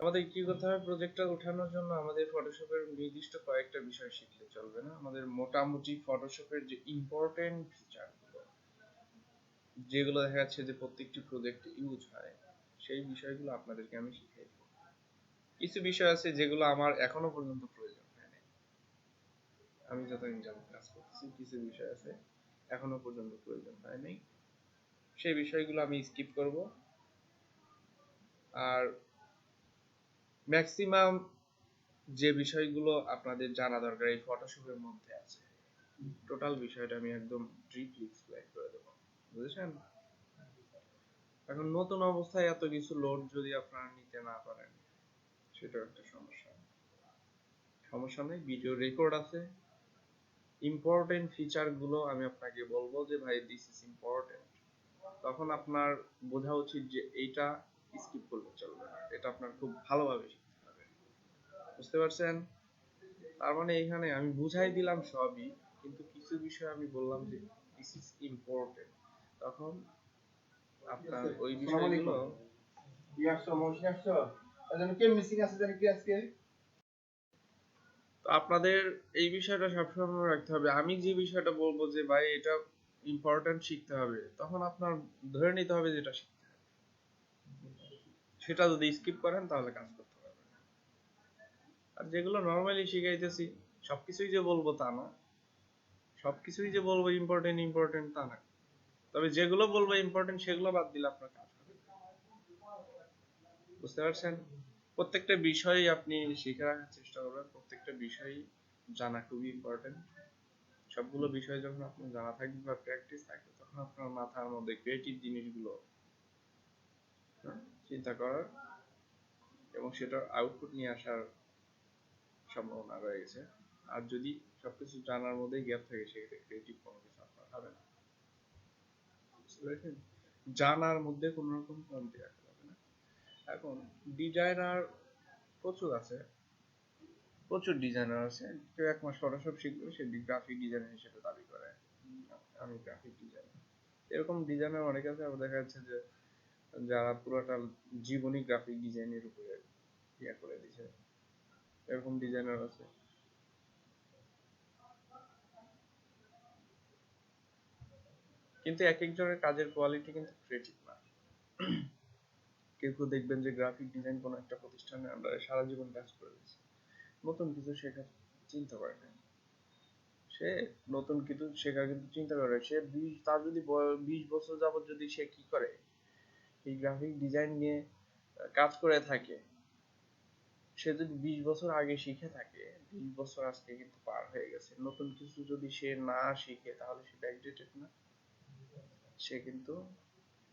আমাদের কি করতে হবে, প্রজেক্টটা ওঠানোর জন্য আমাদের ফটোশপের নির্দিষ্ট কয়েকটা বিষয় শিখলে চলবে না। আমাদের মোটামুটি ফটোশপের যে ইম্পর্টেন্ট ফিচারগুলো, যেগুলো দেখা যাচ্ছে যে প্রত্যেকটি প্রজেক্টে ইউজ হয়, সেই বিষয়গুলো আপনাদেরকে আমি শিখিয়ে দেব। কিছু বিষয় আছে যেগুলো আমার এখনো পর্যন্ত প্রয়োজন হয় না, আমি যতদিন যাবত কাজ করতেছি কিছু বিষয় আছে এখনো পর্যন্ত প্রয়োজন হয় নাই, সেই বিষয়গুলো আমি স্কিপ করব। আর ম্যাক্সিমাম যে বিষয়গুলো আপনাদের জানা দরকার এই ফটোশপের মধ্যে আছে, টোটাল বিষয়টা আমি একদম ডিপলি এক্সপ্লেইন করে দেবো, বুঝেছেন? এখন নতুন অবস্থায় এত কিছু লোড যদি আপনারা নিতে না পারেন, সেটা একটা সমস্যা। সমস্যা নেই, ভিডিও রেকর্ড আছে। ইম্পর্টেন্ট ফিচার গুলো আমি আপনাকে বলবো যে ভাই দিস ইজ ইম্পর্টেন্ট, তখন আপনার বোঝা উচিত যে এইটা স্কিপ করলে চলবে না, এটা আপনার খুব ভালোভাবে শিখতে হবে। বুঝতে পারছেন? তার মানে এখানে আমি বুঝাই দিলাম সবই, কিন্তু কিছু বিষয় আমি বললাম যে দিস ইজ ইম্পর্টেন্ট, তখন আপনার ওই বিষয়গুলো। তো আপনাদের এই বিষয়টা সবসময় মনে রাখতে হবে, আমি যে বিষয়টা বলবো যে ভাই এটা ইম্পর্টেন্ট শিখতে হবে, তখন আপনার ধরে নিতে হবে যেটা শিখতে হবে। সেটা যদি স্কিপ করেন তাহলে কাজ করতে পারবেন না। আর যেগুলো নর্মালি শিখাইতেছি সবকিছুই যে বলবো তা না, সবকিছুই যে বলবো ইম্পর্টেন্ট ইম্পর্টেন্ট তা না, তবে যেগুলো বলবো ইম্পর্টেন্ট সেগুলো বাদ দিলে আপনার কাজ হবে। বুঝতে পারছেন? প্রত্যেকটা বিষয় আপনি শিখে রাখার চেষ্টা করবেন, প্রত্যেকটা বিষয় জানা খুবই ইম্পর্টেন্ট। সবগুলো বিষয় যখন আপনার জানা থাকবে বা প্র্যাকটিস থাকবে, তখন আপনার মাথার মধ্যে ক্রিয়েটিভ জিনিসগুলো চিন্তা করার এবং সেটার আউটপুট নিয়ে আসার সম্ভাবনা রয়েছে। আর যদি সবকিছু জানার মধ্যে গ্যাপ থাকে, সেক্ষেত্রে ক্রিয়েটিভ কোনো কিছু আপনার হবে না। বুঝতে পেরেছেন? জানার মধ্যে কোনো রকম কমতি রাখা যাবে না। এখন ডিজাইনার প্রচুর আছে, প্রচুর ডিজাইনার আছে। কেউ 1 মাস ফটোশপ শিখবে, সে গ্রাফিক ডিজাইনার হিসেবে দাবি করে আমি গ্রাফিক ডিজাইনার। এরকম ডিজাইনার অনেক আছে। আবার দেখা যাচ্ছে যে যারা পুরোটা জীবনী গ্রাফিক ডিজাইনের উপরে ইয়া করে দিছে, এরকম ডিজাইনার আছে। কিন্তু এক একজনের কাজের কোয়ালিটি কিন্তু ক্রিয়েটিভ না। কেউ কেউ দেখবেন যে গ্রাফিক ডিজাইন কোনো একটা প্রতিষ্ঠানের আন্ডারে সারা জীবন কাজ করে দিচ্ছে, নতুন কিছু শেখার চিন্তা করে না। সে নতুন কিছু শেখার কিন্তু চিন্তা করে, সে তার যদি 20 বছর যাবত যদি সে কি করে এই গ্রাফিক ডিজাইন নিয়ে কাজ করে থাকে, সে যদি 20 বছর আগে শিখে থাকে, 20 বছর আজকে কিন্তু পার হয়ে গেছে, নতুন কিছু যদি সে না শিখে তাহলে সে ব্যাকডেটেড না? সে কিন্তু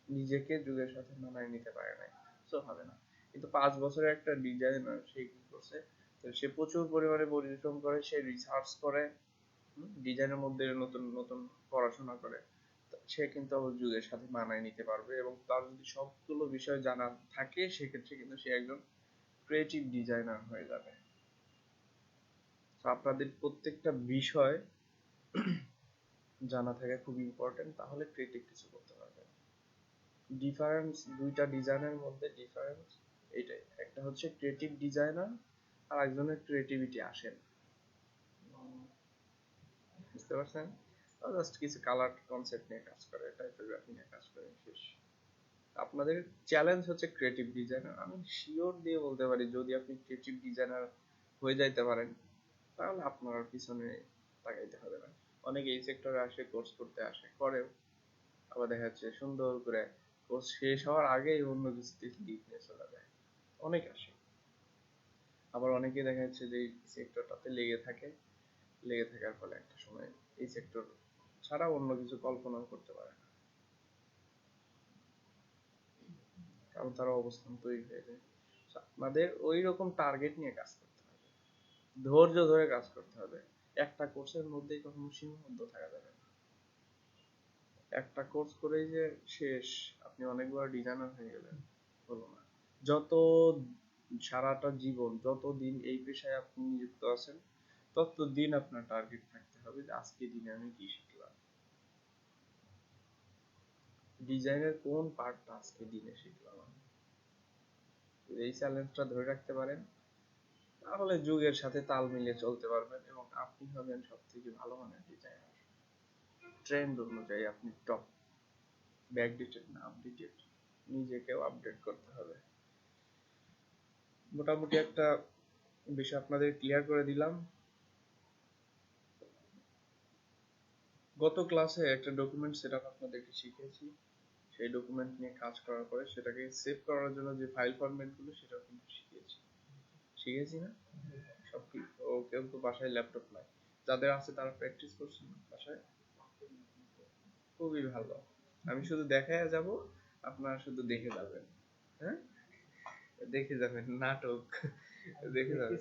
নিজেকে যুগের সাথে মানায় নিতে পারে নাই, তো হবে না। কিন্তু 5 বছরের একটা ডিজাইনার সে কি করছে, তো সে প্রচুর পরিমাণে পরিশ্রম করে, সে রিসার্চ করে, ডিজাইনের মধ্যে নতুন নতুন পড়াশোনা করে, সে কিন্তু আবার যুগের সাথে মানায় নিতে পারবে। এবং তার যদি সবগুলো বিষয় জানা থাকে, সেক্ষেত্রে কিন্তু সে একজন ক্রিয়েটিভ ডিজাইনার হয়ে যাবে। আপনাদের প্রত্যেকটা বিষয় জানা থাকা খুব ইম্পর্টেন্ট, তাহলে ক্রিয়েটিভ কিছু করতে পারবেন। ডিফারেন্স দুইটা ডিজাইনের মধ্যে ডিফারেন্স এটাই, একটা হচ্ছে ক্রিয়েটিভ ডিজাইনার আর একজনের ক্রিয়েটিভিটি আসে না। বুঝতে পারছেন? জাস্ট কিছু কালার কনসেপ্ট নিয়ে কাজ করে, টাইপোগ্রাফি নিয়ে কাজ করে, শেষ। আপনাদের চ্যালেঞ্জ হচ্ছে ক্রিয়েটিভ ডিজাইনার। আমি শিওর দিয়ে বলতে পারি যদি আপনি ক্রিয়েটিভ ডিজাইনার হয়ে যাইতে পারেন, তাহলে আপনার পিছনে তাকাইতে হবে না। অনেকে এই সেক্টরে আসে, কোর্স করতে আসে, করেও, আবার দেখা যাচ্ছে সুন্দর করে কোর্স শেষ হওয়ার আগেই অন্য কিছুতে লিড নিয়ে চলে যায়, অনেক আসে। আবার অনেকে দেখা যাচ্ছে যে এই সেক্টরটাতে লেগে থাকে, লেগে থাকার ফলে একটা সময় এই সেক্টর ছাড়া অন্য কিছু কল্পনাও করতে পারে না, কারণ তারা অবস্থান তৈরি হয়ে যায়। আপনাদের ওই রকম টার্গেট নিয়ে কাজ করতে হবে, ধৈর্য ধরে কাজ করতে হবে। একটা কোর্সের মধ্যেই কখনো সীমাবদ্ধ থাকা যাবে না। একটা কোর্স করেই যে শেষ, আপনি অনেকবার ডিজাইনার হয়ে গেলেন, হলো না। যত সারাটা জীবন, যতদিন এই পেশায় আপনি নিযুক্ত আছেন, ততদিন আপনার টার্গেট থাকতে হবে যে আজকে দিনে আমি কি শিখলাম, ডিজাইনের কোন পার্টটা আজকে দিনে শিখলাম আমি। এই চ্যালেঞ্জটা ধরে রাখতে পারেন, তাহলে যুগের সাথে তাল মিলিয়ে চলতে পারবেন এবং আপনি হবেন সবথেকে ভালো মানের ডিজাইনার। ট্রেন্ড অনুযায়ী আপনি টপ, ব্যাকডেটেড না আপডেটেড, নিজেকেও আপডেট করতে হবে। মোটামুটি একটা বিষয় আপনাদের ক্লিয়ার করে দিলাম। গত ক্লাসে একটা ডকুমেন্ট সেটআপ আপনাদেরকে শিখিয়েছি। সেই ডকুমেন্ট নিয়ে কাজ করার পরে সেটাকে সেভ করার জন্য যে ফাইল ফরম্যাটগুলো সেটাও কিন্তু শিখেছি না সব কি? ও কেউ তো বাসায় ল্যাপটপ নাই, যাদের আছে তারা প্র্যাকটিস করছেন বাসায়? খুবই ভালো। আমি শুধু দেখায় যাব, আপনারা শুধু দেখে যাবেন। হ্যাঁ, দেখে যাবেন নাটক দেখে যাবেন।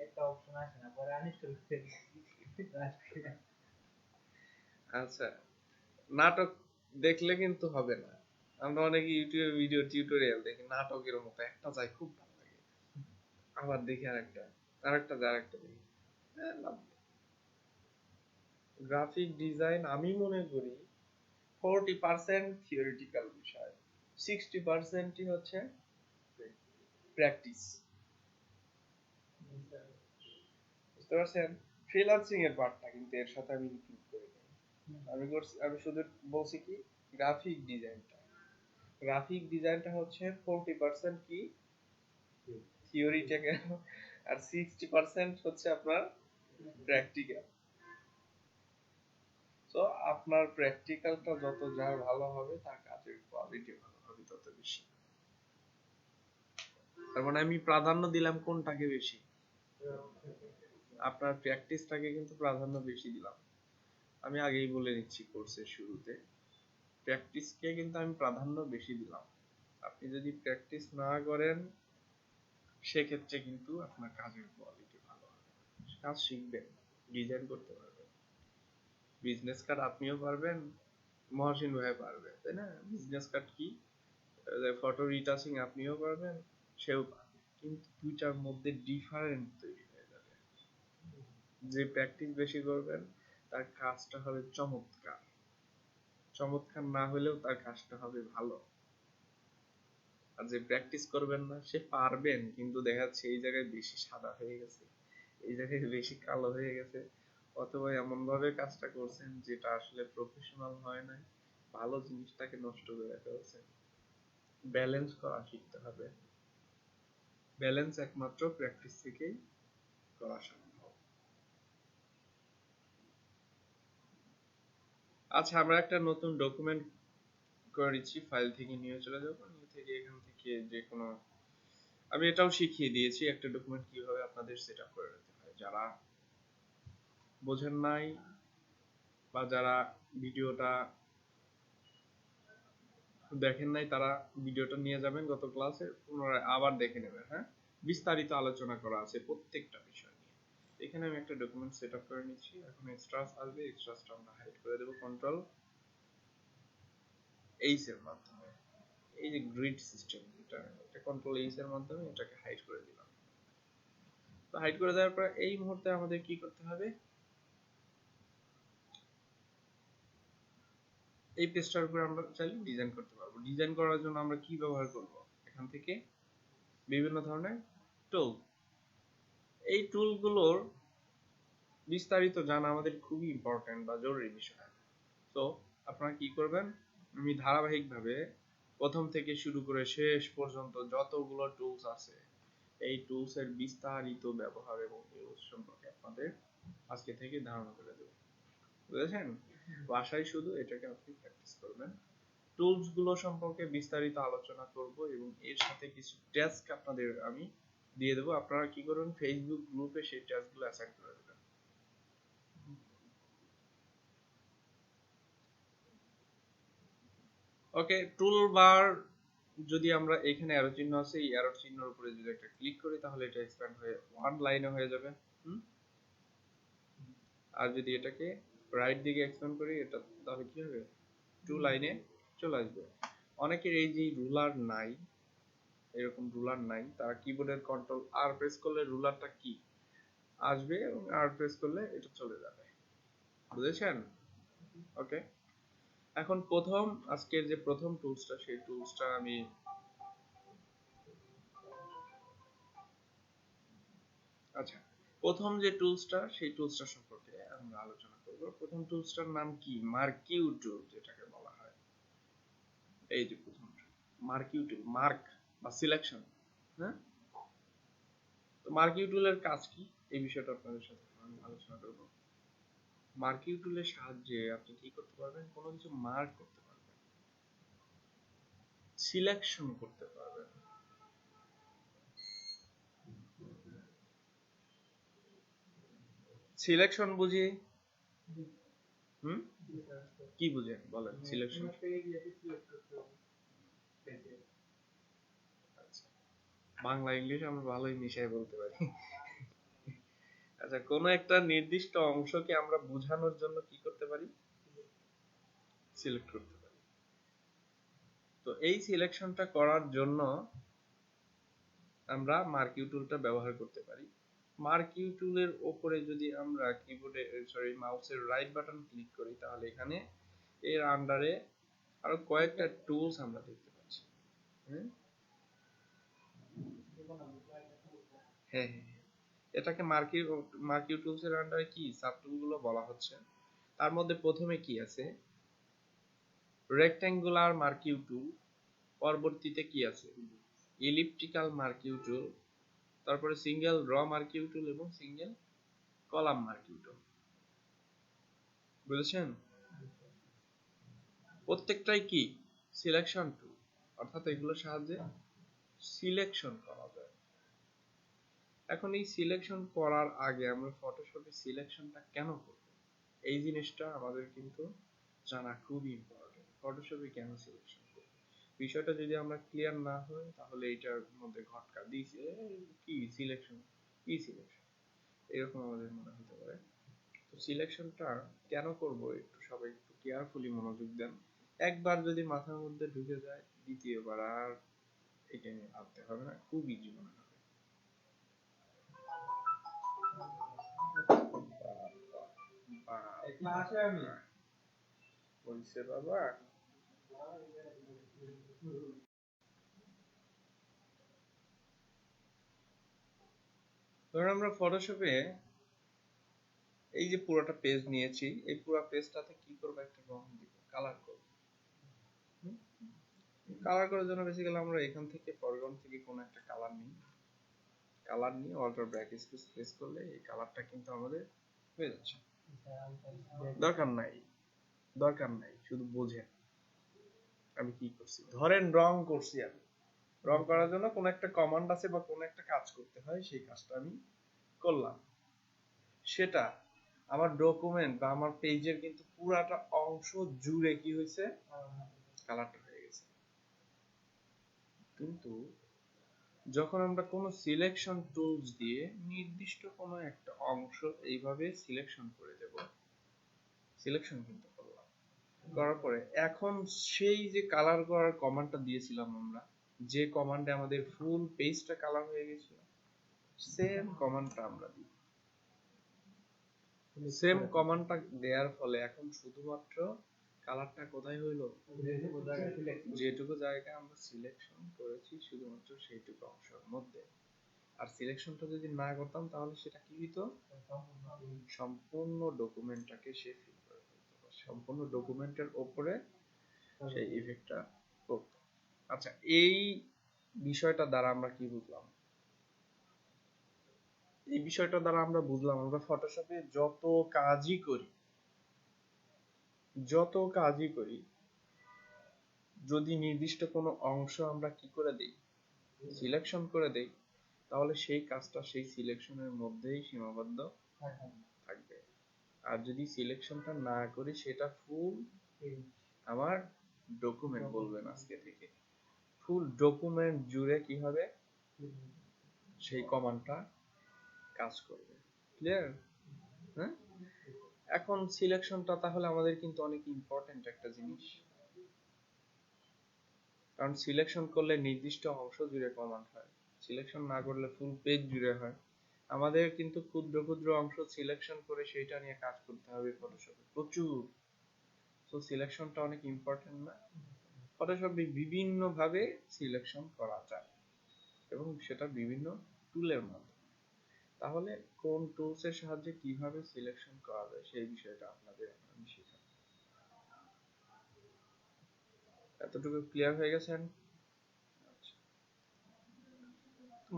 একটা অপশন আসে না, পরে আনইনস্টল করে দিয়েছি। আচ্ছা, নাটক দেখলে কিন্তু হবে না। আমরা অনেকে ইউটিউবে ভিডিও টিউটোরিয়াল দেখি, নাটকের মতো একটা যায় খুব ভালো লাগে, আবার দেখি আরেকটা যায় আরেকটা দেখি। গ্রাফিক ডিজাইন আমি মনে করি 40% থিওরিটিক্যাল বিষয়, 60%ই হচ্ছে প্র্যাকটিস। বুঝতে পারছেন? ফ্রিল্যান্সিং এর পার্টটা কিন্তু এর সাথে আমি ইনক্লুড করি নাই। আমি শুধু বলছি কি গ্রাফিক ডিজাইনটা হচ্ছে 40% কি থিওরিটিক্যাল আর 60% হচ্ছে আপনার প্র্যাকটিক্যাল। তো আপনার প্র্যাকটিক্যালটা যত যা ভালো হবে তার কাজের কোয়ালিটি ভালো হবে তত বেশি। তার মানে আমি প্রাধান্য দিলাম কোনটাকে বেশি? আপনার প্র্যাকটিসটাকে কিন্তু প্রাধান্য বেশি দিলাম। আমি আগেই বলে নিচ্ছি কোর্সের শুরুতে, প্র্যাকটিসকে কিন্তু আমি প্রাধান্য বেশি দিলাম। আপনি যদি প্র্যাকটিস না করেন সেক্ষেত্রে কিন্তু আপনার কাজের কোয়ালিটি ভালো হবে। কাজ শিখবেন, ডিজাইন করতে পারবেন, বিজনেস কার্ড আপনিও পারবেন, মহসিন ভাই পারবে, তাই না? বিজনেস কার্ড কি, ফটো রিটাচিং আপনিও পারবেন, সেও পারবে, কিন্তু দুইটার মধ্যে ডিফারেন্ট তৈরি হয়ে যাবে। যে প্র্যাকটিস বেশি করবেন তার কাজটা হবে চমৎকার, চমৎকার না হলেও তার কাজটা হবে ভালো। আর যে প্র্যাকটিস করবেন না সে পারবেন কিন্তু দেখা যাচ্ছে এই জায়গায় বেশি সাদা হয়ে গেছে, এই জায়গায় বেশি কালো হয়ে গেছে, অথবা এমন ভাবে কাজটা করছেন যেটা আসলে প্রফেশনাল হয় নাই, ভালো জিনিসটাকে নষ্ট করে ফেলছেন। ব্যালেন্স করা শিখতে হবে, ব্যালেন্স একমাত্র প্র্যাকটিস থেকেই করা সম্ভব। আচ্ছা, আমরা একটা নতুন ডকুমেন্ট করে দিচ্ছি, ফাইল থেকে নিয়ে চলে যাবো, নিয়ে থেকে এখান থেকে যে কোনো, আমি এটাও শিখিয়ে দিয়েছি একটা ডকুমেন্ট কিভাবে আপনাদের সেটআপ করে নিতে হয়। যারা বোঝেন নাই বা যারা ভিডিওটা দেখেন নাই তারা ভিডিওটা নিয়ে যাবেন গত ক্লাসে, পুনরায় আবার দেখে নেবেন। হ্যাঁ, বিস্তারিত আলোচনা করা আছে প্রত্যেকটা বিষয় নিয়ে। এখানে আমি একটা ডকুমেন্ট সেটআপ করে নিচ্ছি। এখন এক্সট্রাস আসবে, এক্সট্রাসটা আমরা হাইড করে দেব কন্ট্রোল এইচ এর মাধ্যমে। এই যে গ্রিড সিস্টেম, এটা কন্ট্রোল এইচ এর মাধ্যমে এটাকে হাইড করে দিলাম। তো হাইড করে দেওয়ার পর এই মুহূর্তে আমাদের কি করতে হবে? এই পেজটার উপরে আমরা চাইলে ডিজাইন করতে পারবো। ডিজাইন করার জন্য আমরা কি ব্যবহার করব? এখান থেকে বিভিন্ন ধরনের টুল। এই টুলগুলোর বিস্তারিত জানা আমাদের খুবই ইম্পর্টেন্ট বা জরুরি বিষয়। তো আপনারা কি করবেন, আমি ধারাবাহিকভাবে প্রথম থেকে শুরু করে শেষ পর্যন্ত যতগুলো টুলস আছে এই টুলস এর বিস্তারিত ব্যবহার এবং ইউজ সম্পর্কে আপনাদের আজকে থেকে ধারণা করে দেব। বুঝেছেন? বাসায় শুধু এটাকে আপনি প্র্যাকটিস করবেন। টুলস গুলো সম্পর্কে বিস্তারিত আলোচনা করব এবং এর সাথে কিছু টাস্ক আপনাদের আমি দিয়ে দেবো। আপনারা কি করবেন, ফেসবুক গ্রুপে সেই টাস্ক গুলো অ্যাসাইন করে দেবেন। ওকে, টুলবার যদি আমরা এখানে অ্যারো চিহ্ন আছে, এই অ্যারো চিহ্নের উপরে যদি একটা ক্লিক করি তাহলে এটা এক্সপ্যান্ড হয়ে ওয়ান লাইনে হয়ে যাবে। আর যদি এটাকে রাইট দিকে এক্সপ্যান্ড করি এটা, তাহলে কি হবে, টু লাইনে চলে আসবে। অনেকের এই যে রুলার নাই, এরকম রুলার নাই, তারা কিবোর্ডের কন্ট্রোল আর প্রেস করলে রুলারটা কি আসবে এবং আর প্রেস করলে এটা চলে যাবে। বুঝেছেন? ওকে, এখন আজকের যে প্রথম টুলসটা, সেই টুলসটা আমি আচ্ছা, প্রথম যে টুলসটা সেই টুলসটা সম্পর্কে আমরা আলোচনা করব। প্রথম টুলসটার নাম কি? মার্কিউ টুল যেটাকে বলা হয়। এই যে প্রথম মার্কিউ টুল, মার্ক বা সিলেকশন। হ্যাঁ, তো মার্কিউ টুলের কাজ কি এই বিষয়টা আপনাদের সাথে আমি আলোচনা করব। মার্কিউ টুলের সাহায্যে আপনি কি করতে পারবেন? কোনো কিছু মার্ক করতে পারবেন, সিলেকশন করতে পারবেন। সিলেকশন বুঝি কি বুঝেন বলেন? সিলেকশন বাংলা ইংলিশ আমরা ভালোই মিশাই বলতে পারি। আচ্ছা, কোন একটা নির্দিষ্ট অংশকে আমরা বোঝানোর জন্য কি করতে পারি? সিলেক্ট করতে পারি। তো এই সিলেকশনটা করার জন্য আমরা মার্কিউ টুলটা ব্যবহার করতে পারি। মার্কিউ টুলের উপরে যদি আমরা কিবোর্ডে মাউসের রাইট বাটন ক্লিক করি, তাহলে এখানে এর আন্ডারে আরো কয়েকটা টুলস আমরা দেখতে পাচ্ছি। হ্যাঁ হ্যাঁ, এটাকে মার্কিউ টুলস এর আন্ডারে কি সাব টুল গুলো বলা হচ্ছে। তার মধ্যে প্রথমে কি আছে? রেক্ট্যাঙ্গুলার মার্কিউ টুল, পরবর্তীতে কি আছে? ইলিপ্টিক্যাল মার্কিউ টুল, তারপরে সিঙ্গেল র মার্কিউ টুল এবং সিঙ্গেল কলাম মার্কিউ টুল। বুঝেছেন? প্রত্যেকটাই কি সিলেকশন টুল, অর্থাৎ এগুলোর সাহায্যে সিলেকশন করা যায়। এখন এই সিলেকশন করার আগে আমরা ফটোশপে সিলেকশনটা কেন করব, এই জিনিসটা আমাদের কিন্তু জানা খুবই ইম্পর্টেন্ট। ফটোশপে কেন সিলেকশন করব, বিষয়টা যদি আমরা ক্লিয়ার না হই, তাহলে এটার মধ্যে ঘটকা দিয়েছে কি সিলেকশন, কি সিলেকশন, এরকম আমাদের মনে হতে পারে। তো সিলেকশনটা কেন করব, একটু সবাই একটু কেয়ারফুলি মনোযোগ দেন। একবার যদি মাথার মধ্যে ঢুকে যায়, দ্বিতীয়বার আর এটা নিয়ে ভাবতে হবে না, খুব ইজি মনে হবে। বলছে বাবা, ধরুন আমরা ফটোশপে এই যে পুরোটা পেজ নিয়েছি, এই পুরো পেজটাতে কি করব? একটা রং দিব, কালার করব। কালার করার জন্য বেসিক্যালি আমরা এখান থেকে ফরগ্রাউন্ড থেকে কোনো একটা কালার নিই, কালার নিয়ে অল্টার ব্র্যাকেট স্পেস প্রেস করলে এই কালারটা কিন্তু আমাদের হয়ে যাচ্ছে। দরকার নাই, দরকার নাই, শুধু বোঝেন আমি কি করছি। ধরেন রং করছি, আমি রং করার জন্য কোন একটা কমান্ড আছে বা কোন একটা কাজ করতে হয়, সেই কাজটা আমি করলাম। সেটা আমার ডকুমেন্ট বা আমার পেজের কিন্তু পুরাটা অংশ জুড়ে কি হয়েছে? কালারটা হয়ে গেছে। কিন্তু যখন আমরা কোনো সিলেকশন টুলস দিয়ে নির্দিষ্ট কোনো একটা অংশ এইভাবে সিলেকশন করে দেব, সিলেকশন কিন্তু করলাম, করার পরে এখন সেই যে কালার করার কমান্ডটা দিয়েছিলাম আমরা, যে কমান্ডে আমাদের ফুল পেজটা কালার হয়ে গেছিল, সেম কমান্ডটা আমরা দিই। সেম কমান্ডটা দেওয়ার ফলে এখন শুধুমাত্র কালারটা কোথায় হইলো? যেটুকু জায়গা আমরা সিলেকশন করেছি শুধুমাত্র সেইটুকু অংশের মধ্যে। আর সিলেকশনটা যদি না করতাম, তাহলে সেটা কি হতো? সম্পূর্ণ ডকুমেন্টটাকে সে ফিল করে ফেলতো, সম্পূর্ণ ডকুমেন্টের উপরে সেই ইফেক্টটা করতো। আচ্ছা, এই বিষয়টা দ্বারা আমরা কি বুঝলাম? এই বিষয়টা দ্বারা আমরা বুঝলাম আমরা ফটোশপে যত কাজই করি, যদি নির্দিষ্ট কোনো অংশ আমরা কি করে দেই? সিলেকশন করে দেই, তাহলে সেই কাজটা সেই সিলেকশনের মধ্যেই সীমাবদ্ধ থাকবে। আর যদি সিলেকশনটা না করি, সেটা ফুল আমার ডকুমেন্ট বলবেন আজকে থেকে, ফুল ডকুমেন্ট জুড়ে কি হবে? সেই কমান্ডটা কাজ করবে। ক্লিয়ার? হ্যাঁ, এখন সিলেকশনটা তাহলে আমাদের কিন্তু অনেক ইম্পর্টেন্ট একটা জিনিস, কারণ সিলেকশন করলে নির্দিষ্ট অংশ জুড়ে কমান্ড হয়, সিলেকশন না করলে ফুল পেজ জুড়ে হয়। আমাদের কিন্তু ক্ষুদ্র ক্ষুদ্র অংশ সিলেকশন করে সেইটা নিয়ে কাজ করতে হবে ফটোশপে প্রচুর। তো সিলেকশনটা অনেক ইম্পর্টেন্ট না? ফটোশপে বিভিন্ন ভাবে সিলেকশন করা যায় এবং সেটা বিভিন্ন টুলের মাধ্যমে। তাহলে কোন টুলস এর সাহায্যে কিভাবে সিলেকশন করা যায় সেই বিষয়টা আপনাদের এখন আমি শেখাবো। এতটুকু ক্লিয়ার হয়ে গেছেন? আচ্ছা,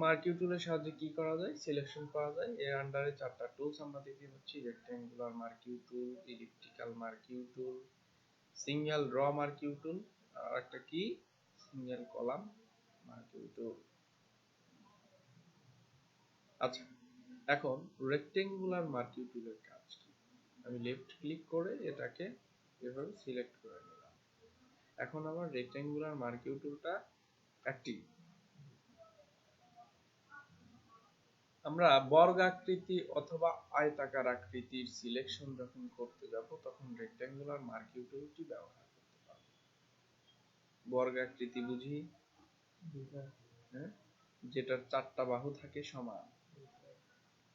মার্কিউ টুলের সাহায্যে কি করা যায়, সিলেকশন করা যায়। এর আন্ডারে চারটা টুলস আমরা দেখতে পাচ্ছি: রেক্ট্যাঙ্গুলার মার্কিউ টুল, ইলিপ্টিক্যাল মার্কিউ টুল, সিঙ্গেল র মার্কিউ টুল, আর একটা কি সিঙ্গেল কলাম মার্কিউ টুল। আচ্ছা, এখন রেক্ট্যাঙ্গুলার মার্কিউ টুলের কাজ কি? আমি লেফট ক্লিক করে এটাকে এভাবে সিলেক্ট করে নিলাম। এখন আমার রেক্ট্যাঙ্গুলার মার্কিউ টুলটা অ্যাক্টিভ। আমরা বর্গাকৃতি অথবা আয়তাকার আকৃতির সিলেকশন যখন করতে যাব তখন রেক্ট্যাঙ্গুলার মার্কিউ টুলটি ব্যবহার করতে পারব। বর্গাকৃতি বুঝি? হ্যাঁ, যেটার চারটা বাহু থাকে সমান,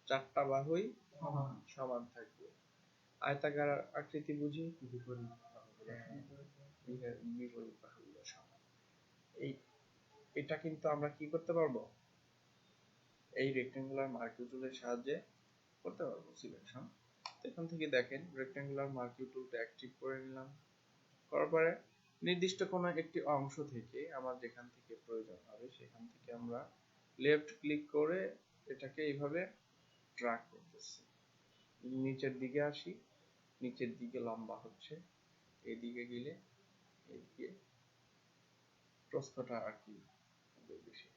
চারটা বাহুই সমান থাকবে। আয়তাকার আকৃতি বুঝি? বিপরীত বাহুগুলো সমান। এটা কিন্তু আমরা কি করতে পারবো, এই রেক্ট্যাঙ্গুলার মার্কিউ টুলের সাহায্যে করতে পারবো সিলেকশন। এখান থেকে দেখেন রেক্ট্যাঙ্গুলার মার্কিউ টুলটা অ্যাক্টিভ করে নিলাম। করার পরে নির্দিষ্ট কোনো একটি অংশ থেকে আমার যেখান থেকে প্রয়োজন হবে সেখান থেকে আমরা লেফট ক্লিক করে এটাকে এইভাবে ড্র্যাগ করতেছি। নিচের দিকে আসি, নিচের দিকে লম্বা হচ্ছে, এদিকে গেলে এদিকে প্রস্থটা আর কি বেশি।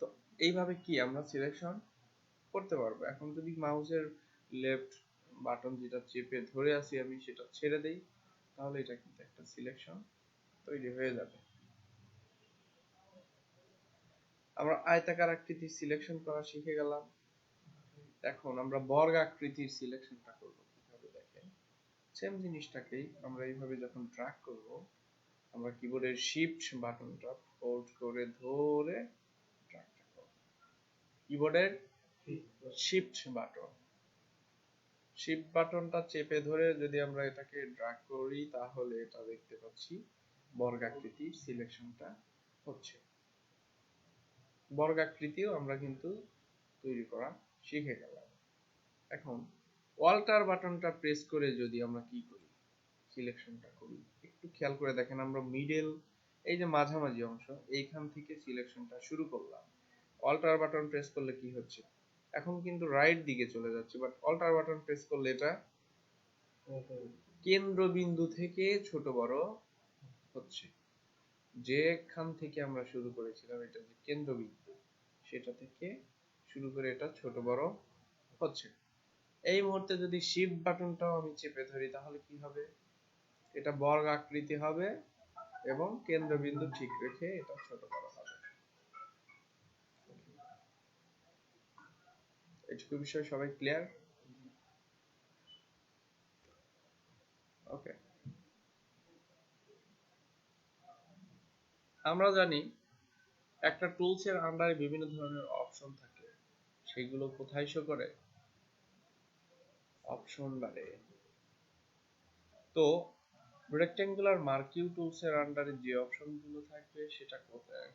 তো এইভাবে কি আমরা সিলেকশন করতে পারবো। এখন যদি মাউসের লেফট বাটন যেটা চেপে ধরে আছি আমি সেটা ছেড়ে দেই, তাহলে এটা কিন্তু একটা সিলেকশন তৈরি হয়ে যাবে। আমরা আয়তাকার আকৃতির সিলেকশন করা শিখে গেলাম। এখন আমরা বর্গ আকৃতির সিলেকশনটা করব কিভাবে দেখেন। সেম জিনিসটাকেই আমরা এইভাবে যখন ড্র্যাগ করব, আমরা কিবোর্ডের শিফট বাটনটা হোল্ড করে ধরে ড্র্যাগটা করব। কিবোর্ডের শিফট বাটনটা চেপে ধরে যদি আমরা এটাকে ড্র্যাগ করি তাহলে এটা দেখতে পাচ্ছি বর্গাকৃতির সিলেকশনটা হচ্ছে। বর্গাকৃতিও আমরা কিন্তু তৈরি করা শিখে গেলাম। এখন অল্টার বাটনটা প্রেস করে যদি আমরা কি করি, সিলেকশনটা করি, একটু খেয়াল করে দেখেন। আমরা মিডল, এই যে মাঝামাঝি অংশ, এইখান থেকে সিলেকশনটা শুরু করলাম। অল্টার বাটন প্রেস করলে কি হচ্ছে, এখন কিন্তু রাইট দিকে চলে যাচ্ছে, বাট অল্টার বাটন প্রেস করলে এটা কেন্দ্রবিন্দু থেকে ছোট বড় হচ্ছে। যেখান থেকে আমরা শুরু করেছিলাম, এটা যে কেন্দ্রবিন্দু, সেটা থেকে শুরু করে এটা ছোট বড় হচ্ছে। এই মুহূর্তে যদি শিফট বাটনটাও আমি চেপে ধরি তাহলে কি হবে, এটা বর্গ আকৃতি হবে এবং কেন্দ্রবিন্দু ঠিক রেখে এটা ছোট বড় হবে। এটুকু বিষয় সবাই ক্লিয়ার? ওকে, আমরা জানি একটা টুলস এর আন্ডারে বিভিন্ন ধরনের অপশন থাকে, সেগুলো কোথায় শো করে, অপশন বারে। তো রেক্ট্যাঙ্গুলার মার্কিউ টুলস এর আন্ডারে যে অপশনগুলো থাকবে সেটা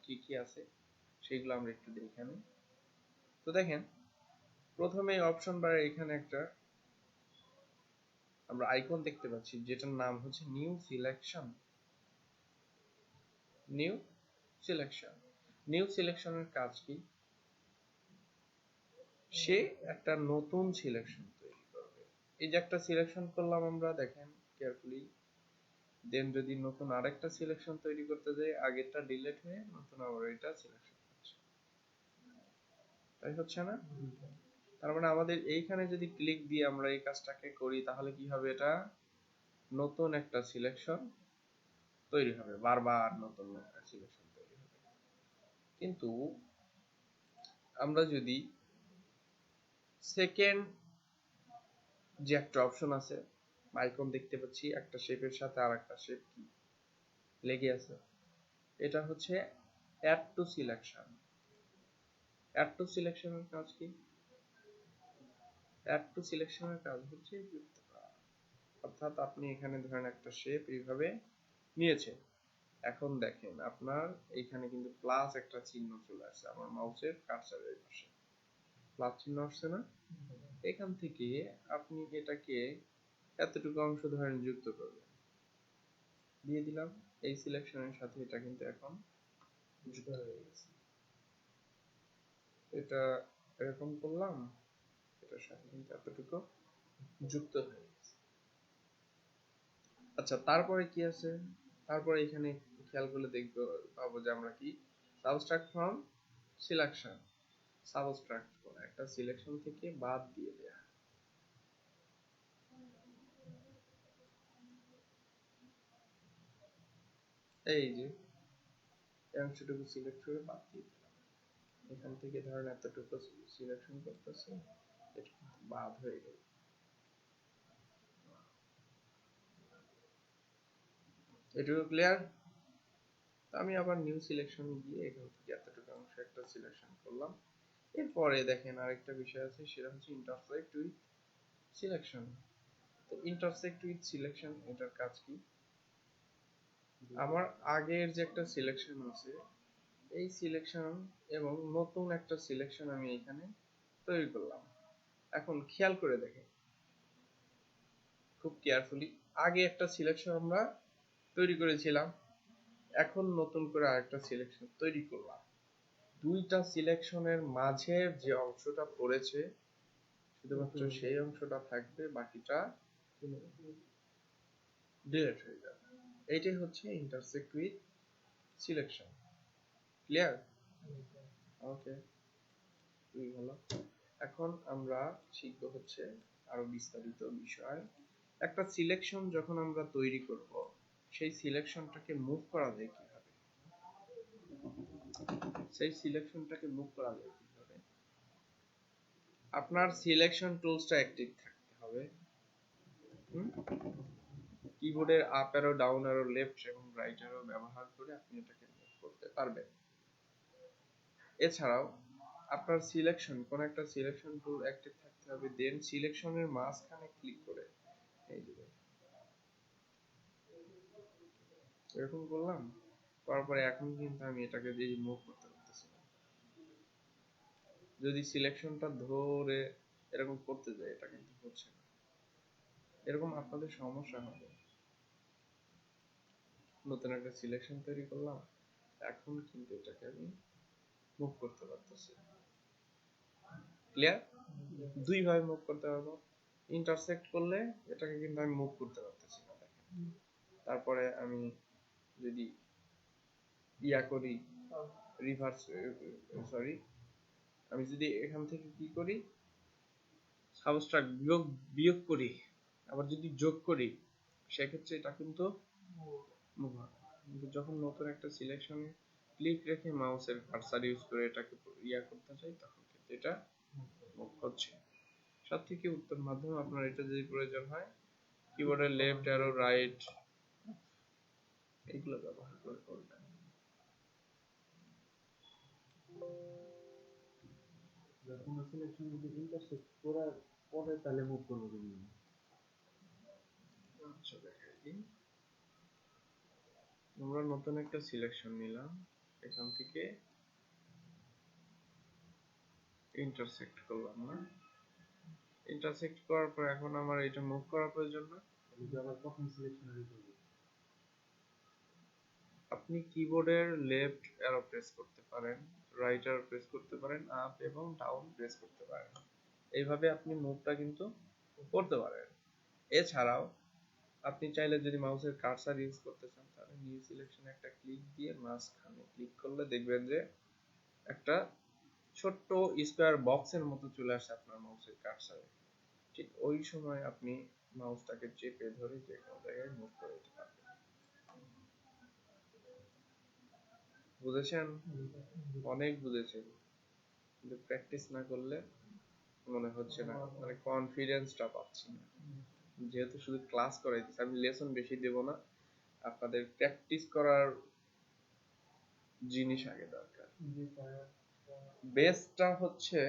কি কি আছে সেগুলো আমরা একটু দেখে নিই। তো দেখেন, প্রথমে অপশন বারে এখানে একটা আমরা আইকন দেখতে পাচ্ছি যেটার নাম হচ্ছে নিউ সিলেকশন। নিউ সিলেকশনের কাজ কি, সে একটা নতুন সিলেকশন তৈরি করবে। এই যে একটা সিলেকশন করলাম আমরা, দেখেন কেয়ারফুলি, দেন যদি নতুন আরেকটা সিলেকশন তৈরি করতে যাই আগেরটা ডিলিট হয়ে নতুন আবার এটা সিলেকশন হচ্ছে, তাই হচ্ছে না? তার মানে আমাদের এইখানে যদি ক্লিক দিয়ে আমরা এই কাজটাকে করি তাহলে কি হবে, এটা নতুন একটা সিলেকশন তৈরি হবে, বারবার নতুন একটা সিলেকশন তৈরি হবে। কিন্তু আমরা যদি সেকেন্ড যে একটা অপশন আছে, আইকন দেখতে পাচ্ছি একটা শেপের সাথে আর একটা শেপ কি লেগে আছে, এটা হচ্ছে add to selection. Add to সিলেকশনের কাজ কি, অ্যাড টু সিলেকশনের কাজ হচ্ছে যুক্ত করা। অর্থাৎ আপনি এখানে ধরেন একটা শেপ এইভাবে নিয়েছেন, এখন দেখেন আপনার এখানে কিন্তু প্লাস একটা চিহ্ন চলে আসছে আমার মাউসের কার্সারের পাশে। প্লাস চিহ্ন আসছে না, এখান থেকে আপনি এটাকে এতটুকু অংশ ধরেন যুক্ত করবেন, দিয়ে দিলাম। এই সিলেকশনের সাথে এটা কিন্তু এখন যুক্ত হয়ে গেছে। এটা এরকম করলাম, এটার সাথে কিন্তু এতটুকু যুক্ত হয়ে গেছে। আচ্ছা, তারপরে কি আছে? তারপরে এখানে খেয়াল করলে দেখবো পাবো যে আমরা কি সাবট্রাক্ট ফ্রম সিলেকশন, সাবট্রাক্ট করে একটা সিলেকশন থেকে বাদ দিয়ে দেয়া। এই যে এই অংশটুকু সিলেক্ট করে বাদ দিয়ে দিলাম, এখান থেকে ধরেন এতটুকু সিলেকশন করতেছে, এটা বাদ হয়ে গেল। এটুকু ক্লিয়ার? আমি আবার নিউ সিলেকশন গিয়ে এখান থেকে এতটুকু অংশ একটা সিলেকশন করলাম। এরপরে দেখেন আরেকটা বিষয় আছে, সেটা হচ্ছে ইন্টারসেক্ট উইথ সিলেকশন। তো ইন্টারসেক্ট উইথ সিলেকশন এটার কাজ কি? আমার আগের যে একটা সিলেকশন আছে, এই সিলেকশন এবং নতুন একটা সিলেকশন আমি এখানে তৈরি করলাম। এখন খেয়াল করে দেখেন খুব কেয়ারফুলি, আগে একটা সিলেকশন আমরা তৈরি করেছিলাম, এখন নতুন করে আরেকটা সিলেকশন তৈরি করলাম। দুইটা সিলেকশনের মাঝে যে অংশটা পড়েছে শুধুমাত্র সেই অংশটা থাকবে, বাকিটা ডিলিট হয়ে যাবে। এইটাই হচ্ছে ইন্টারসেক্ট উইথ সিলেকশন। ক্লিয়ার? ওকে, খুবই ভালো। এখন আমরা শিখবো হচ্ছে আরো বিস্তারিত বিষয়। একটা সিলেকশন যখন আমরা তৈরি করব, সেই সিলেকশনটাকে মুভ করা যায় কিভাবে? আপনার সিলেকশন টুলসটা অ্যাক্টিভ থাকতে হবে। কিবোর্ডের up arrow, down arrow, left এবং রাইট অ্যারো ব্যবহার করে আপনি এটাকে মুভ করতে পারবেন। এছাড়াও আপনার সিলেকশন, কোন একটা সিলেকশন টুল অ্যাক্টিভ থাকতে হবে, দেন সিলেকশনের মাঝখানে ক্লিক করে এই যে এরকম করলাম, তারপরে এখন কিন্তু আমি এটাকে দিয়ে মুভ করতে পারতেছি না। যদি সিলেকশনটা ধরে এরকম করতে যাই, এটা কিন্তু হচ্ছে না। এরকম আপনাদের সমস্যা হবে। নতুন একটা সিলেকশন তৈরি করলাম, এখন কিন্তু এটাকে আমি মুভ করতে পারতেছি। ক্লিয়ার? দুই ভাবে মুভ করতে পারবো। ইন্টারসেক্ট করলে এটাকে কিন্তু আমি মুভ করতে পারতেছি না। তারপরে আমি যদি ইয়া করি, রিভার্স, সরি, আমি যদি এখান থেকে কি করি, সাবট্রাক্ট বিয়োগ বিয়োগ করি, আবার যদি যোগ করি, সেক্ষেত্রে এটা কিন্তু মুভ হয়। কিন্তু যখন নতুন একটা সিলেকশনে ক্লিক রেখে মাউসের কার্সার ইউজ করে এটাকে ইয়া করতে চাই, তখন কিন্তু এটা মুভ হচ্ছে। সব থেকে উত্তম মাধ্যম, আপনার এটা যদি প্রয়োজন হয়, কিবোর্ডের লেফট অ্যারো, রাইট, এগুলো ব্যবহার করে করবেন। যখন সিলেকশন যদি ইন্টারসেক্ট করার পরে তাহলে মুভ করবো তুমি। আচ্ছা, দেখাই দিই। আমরা নতুন একটা সিলেকশন নিলাম, এখান থেকে ইন্টারসেক্ট করলাম না, ইন্টারসেক্ট করার পর এখন আমার এটা মুভ করার প্রয়োজন না। আবার কখন সিলেকশন করবো? আপনি কিবোর্ডের লেফট অ্যারো প্রেস করতে পারেন, রাইট অ্যারো প্রেস করতে পারেন, আপ এবং ডাউন প্রেস করতে পারেন। এইভাবে আপনি মুভটা কিন্তু করতে পারেন। এছাড়াও আপনি চাইলে যদি মাউসের কার্সার ইউজ করতে চান, তাহলে নিউ সিলেকশনে একটা ক্লিক দিয়ে মাঝখানে ক্লিক করলে দেখবেন যে একটা ছোট্ট স্কোয়ার বক্সের মতো চলে আসে আপনার মাউসের কার্সারে। ঠিক ওই সময় আপনি মাউসটাকে চেপে ধরে যে কোনো জায়গায় মুভ করে দিতে পারবেন। বুঝেছেন? অনেক বুঝেছেন, কিন্তু প্র্যাকটিস না করলে মনে হচ্ছে না, মানে কনফিডেন্সটা পাচ্ছি না। যেহেতু শুধু ক্লাস করাইতেছি, আমি লেসন বেশি দেব না, আপনাদের প্র্যাকটিস করার জিনিস আগে দরকার। বেসটা হচ্ছে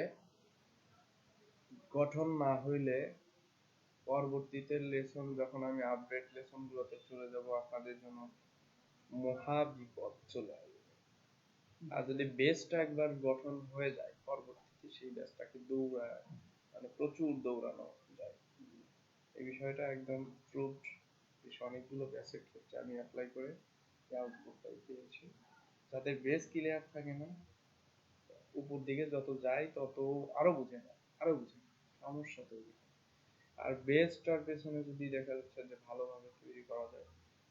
গঠন না হইলে পরবর্তীতে লেসন যখন আমি আপডেট লেসন গুলোতে চলে যাব, আপনাদের জন্য মহা বিপদ চলে আসবে। আর যদি বেসটা একবার গঠন হয়ে যায়, পরবর্তীতে সেই ব্যাচটাকে দৌড়ায়, মানে প্রচুর দৌড়ানো যায়। এই বিষয়টা একদম প্রুভড। বেশ অনেকগুলো ব্যাচের ক্ষেত্রে আমি অ্যাপ্লাই করে এই আউটপুটটাই পেয়েছি। যাদের বেস ক্লিয়ার থাকে না, উপর দিকে যত যায় তত আরো বুঝে না, আরো বুঝে না, সমস্যা তৈরি হয়। আর বেসটার পেছনে যদি দেখা যাচ্ছে যে ভালোভাবে তৈরি করা যায়,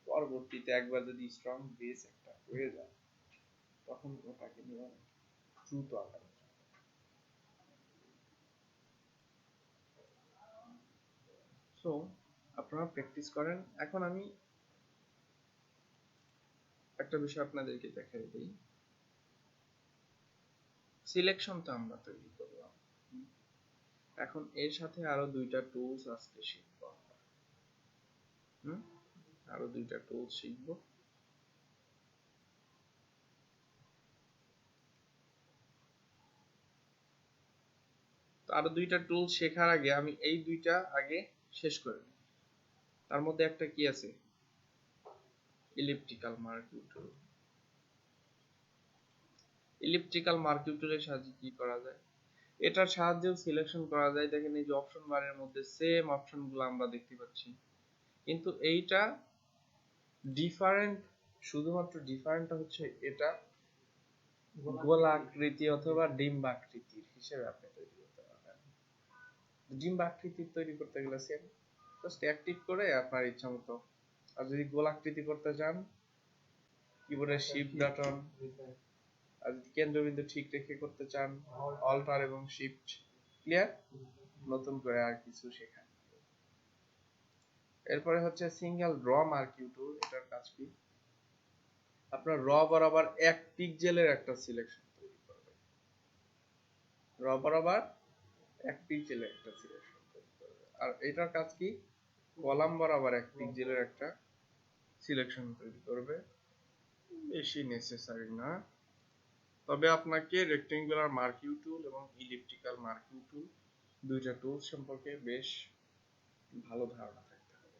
পরবর্তীতে একবার যদি স্ট্রং বেস একটা হয়ে যায়, তখন ওটাকে নিয়ে অনেক দ্রুত আগানো যায়। সো আপনারা প্র্যাকটিস করেন। এখন আমি একটা বিষয় আপনাদেরকে দেখাই দিই। সিলেকশন তো আমরা তৈরি করলাম, এখন এর সাথে আরো দুইটা টুলস আজকে শিখবো আমরা। আরো দুইটা টুলস শিখবো। আরো দুইটা টুলস শেখার আগে আমি এই দুইটা আগে শেষ করে নিই। তার মধ্যে একটা কি আছে, ইলিপ্টিক্যাল মার্কিউ টুল। ইলিপ্টিক্যাল মার্কিউ টুলের সাহায্যে কি করা যায়, এটার সাহায্যেও সিলেকশন করা যায়। দেখেন এই যে অপশন বারের মধ্যে সেম অপশনগুলো আমরা দেখতে পাচ্ছি, কিন্তু এইটা ডিফারেন্ট। শুধুমাত্র ডিফারেন্টটা হচ্ছে এটা গোলাকৃতি অথবা ডিম্বাকৃতির হিসেবে আপনি তৈরি করতে পারবেন। ডিম্বাকৃতির তৈরি করতে গেলে সেম, জাস্ট অ্যাক্টিভ করে আপনার ইচ্ছা মতো। আর যদি গোলাকৃতি করতে চান, কিবোর্ডের শিফট বাটন, আর যদি কেন্দ্রবিন্দু ঠিক রেখে করতে চান, অল্টার এবং শিফট। ক্লিয়ার? নতুন করে আর কিছু শেখা। এরপরে হচ্ছে সিঙ্গেল র মার্কিউ টুল। এটার কাজ কি, আপনার র বরাবর 1 পিক্সেলের একটা সিলেকশন তৈরি করবে। র বরাবর 1 পিক্সেলের একটা সিলেকশন তৈরি করবে। আর এটার কাজ কি, কলাম বরাবর 1 পিক্সেলের একটা সিলেকশন তৈরি করবে। বেশি নেসেসারি না, তবে আপনাকে রেক্টেঙ্গুলার মার্কিউ টুল এবং ইলিপ্টিক্যাল মার্কিউ টুল দুইটা টুল সম্পর্কে বেশ ভালো ধারণা থাকতে হবে।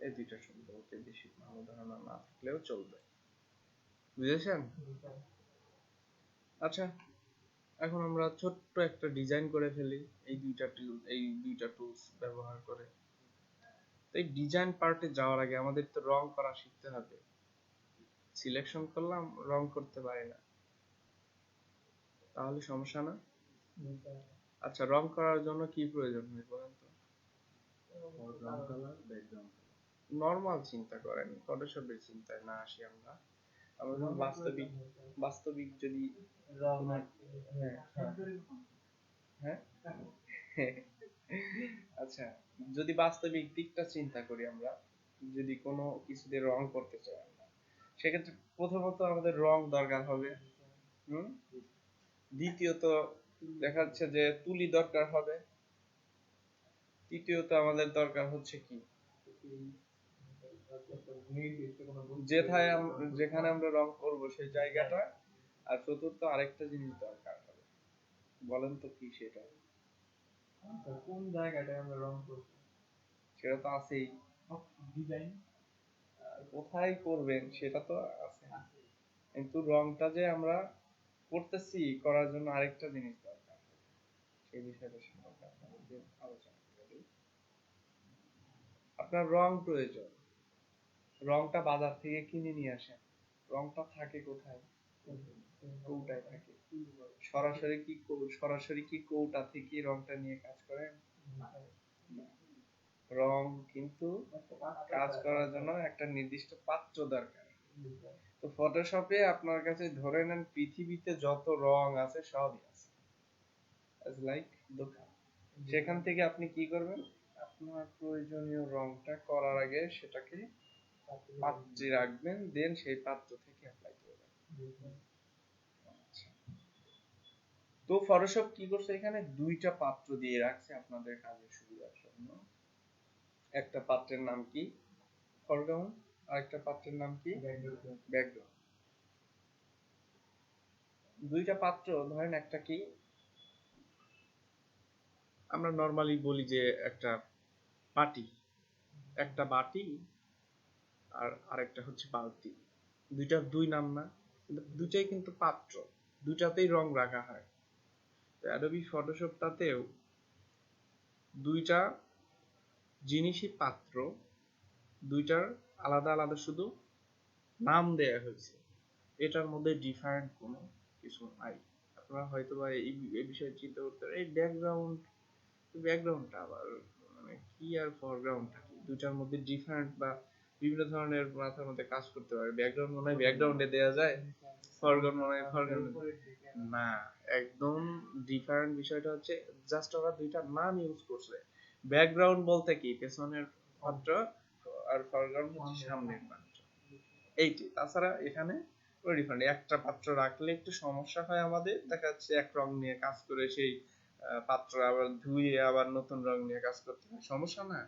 এই দুইটা সম্পর্কে বেশি ভালো ধারণা না থাকলেও চলবে। বুঝেছেন? আচ্ছা, এখন আমরা ছোট্ট একটা ডিজাইন করে ফেলি এই দুইটা টুলস ব্যবহার করে। এই ডিজাইন পার্টে যাওয়ার আগে আমাদের তো রং করা শিখতে হবে। সিলেকশন করলাম, রং করতে পারি না, তাহলে সমস্যা না? আচ্ছা, রং করার জন্য কি প্রয়োজন হয় বলেন তো? নরমাল চিন্তা করেন, ফটোশপের চিন্তায় না আসি আমরা। আমরা যখন বাস্তবিক যদি হ্যাঁ আচ্ছা, যদি বাস্তবিক দিকটা চিন্তা করি আমরা, যদি কোনো কিছুতে রং করতে চাই আমরা, সেক্ষেত্রে প্রথমত আমাদের রং দরকার হবে। দ্বিতীয়ত দেখা যাচ্ছে যে তুলি দরকার হবে। তৃতীয়ত আমাদের দরকার হচ্ছে কি, যেখানে আমরা রং করব সেই জায়গাটা। আর চতুর্থ আরেকটা জিনিস দরকার হবে, বলেন তো কি সেটা? কোন জায়গাটায় আমরা রং করব সেটা তো আছেই, ডিজাইন কোথায় করবেন সেটা তো আছে, কিন্তু রংটা যে আমরা করতেছি, করার জন্য আরেকটা জিনিস দরকার, সেই বিষয়টা সম্পর্কে আপনাদের আলোচনা করি। আপনার রং প্রয়োজন, রংটা বাজার থেকে কিনে নিয়ে আসেন। রংটা থাকে কোথায়? কৌটায় থাকে। সরাসরি কি কৌটা থেকে রংটা নিয়ে কাজ করেন? রং কিন্তু কাজ করার জন্য একটা নির্দিষ্ট পাত্র দরকার। তো ফটোশপে আপনার কাছে ধরে নেন পৃথিবীতে যত রং আছে সবই আছে, লাইক দোকান। সেখান থেকে আপনি কি করবেন, আপনার প্রয়োজনীয় রংটা করার আগে সেটাকে পাত্রে রাখবেন, দেন সেই পাত্র থেকে অ্যাপ্লাই করবেন। তো ফটোশপ কি করছে, এখানে দুইটা পাত্র দিয়ে রাখছে আপনাদের কাজের সুবিধার জন্য। একটা পাত্রের নাম কি, ফরগ্রাউন্ড, আর একটা পাত্রের নাম কি, ব্যাকগ্রাউন্ড। দুইটা পাত্র, ধরেন একটা কি, আমরা নরমালি বলি যে একটা বাটি, একটা বাটি আর আরেকটা হচ্ছে বালতি। দুইটা দুই নাম না, কিন্তু দুইটাই কিন্তু পাত্র, দুইটাতেই রং রাখা হয়। অ্যাডোবি ফটোশপ তাতেও দুইটা জিনিসই পাত্র, দুইটার আলাদা আলাদা শুধু নাম দেয়া হয়েছে, এটার মধ্যে ডিফারেন্ট কোনো কিছু নাই। আপনারা হয়তো বা এই বিষয়ে চিন্তা করতে পারেন এই ব্যাকগ্রাউন্ডটা আবার মানে কি আর ফরগ্রাউন্ডটা কি, দুইটার মধ্যে ডিফারেন্ট বা বিভিন্ন ধরনের মাথার মধ্যে কাজ করতে পারে। ব্যাকগ্রাউন্ড মনে হয় ব্যাকগ্রাউন্ডে দেওয়া যায়, ফরগ্রাউন্ড মনে হয় ফরগ্রাউন্ডে না। একদম ডিফারেন্ট। বিষয়টা হচ্ছে জাস্ট ওরা দুইটা নাম ইউজ করছে। ব্যাকগ্রাউন্ড বলতে কি পেছনের পাত্র, আর ফরগ্রাউন্ড হচ্ছে সামনের পাত্র, এইটি। তাছাড়া এখানে ডিফারেন্ট। একটা পাত্র রাখলে একটু সমস্যা হয় আমাদের, দেখা যাচ্ছে এক রং নিয়ে কাজ করে সেই পাত্র আবার ধুয়ে আবার নতুন রং নিয়ে কাজ করতে হয়, সমস্যা না?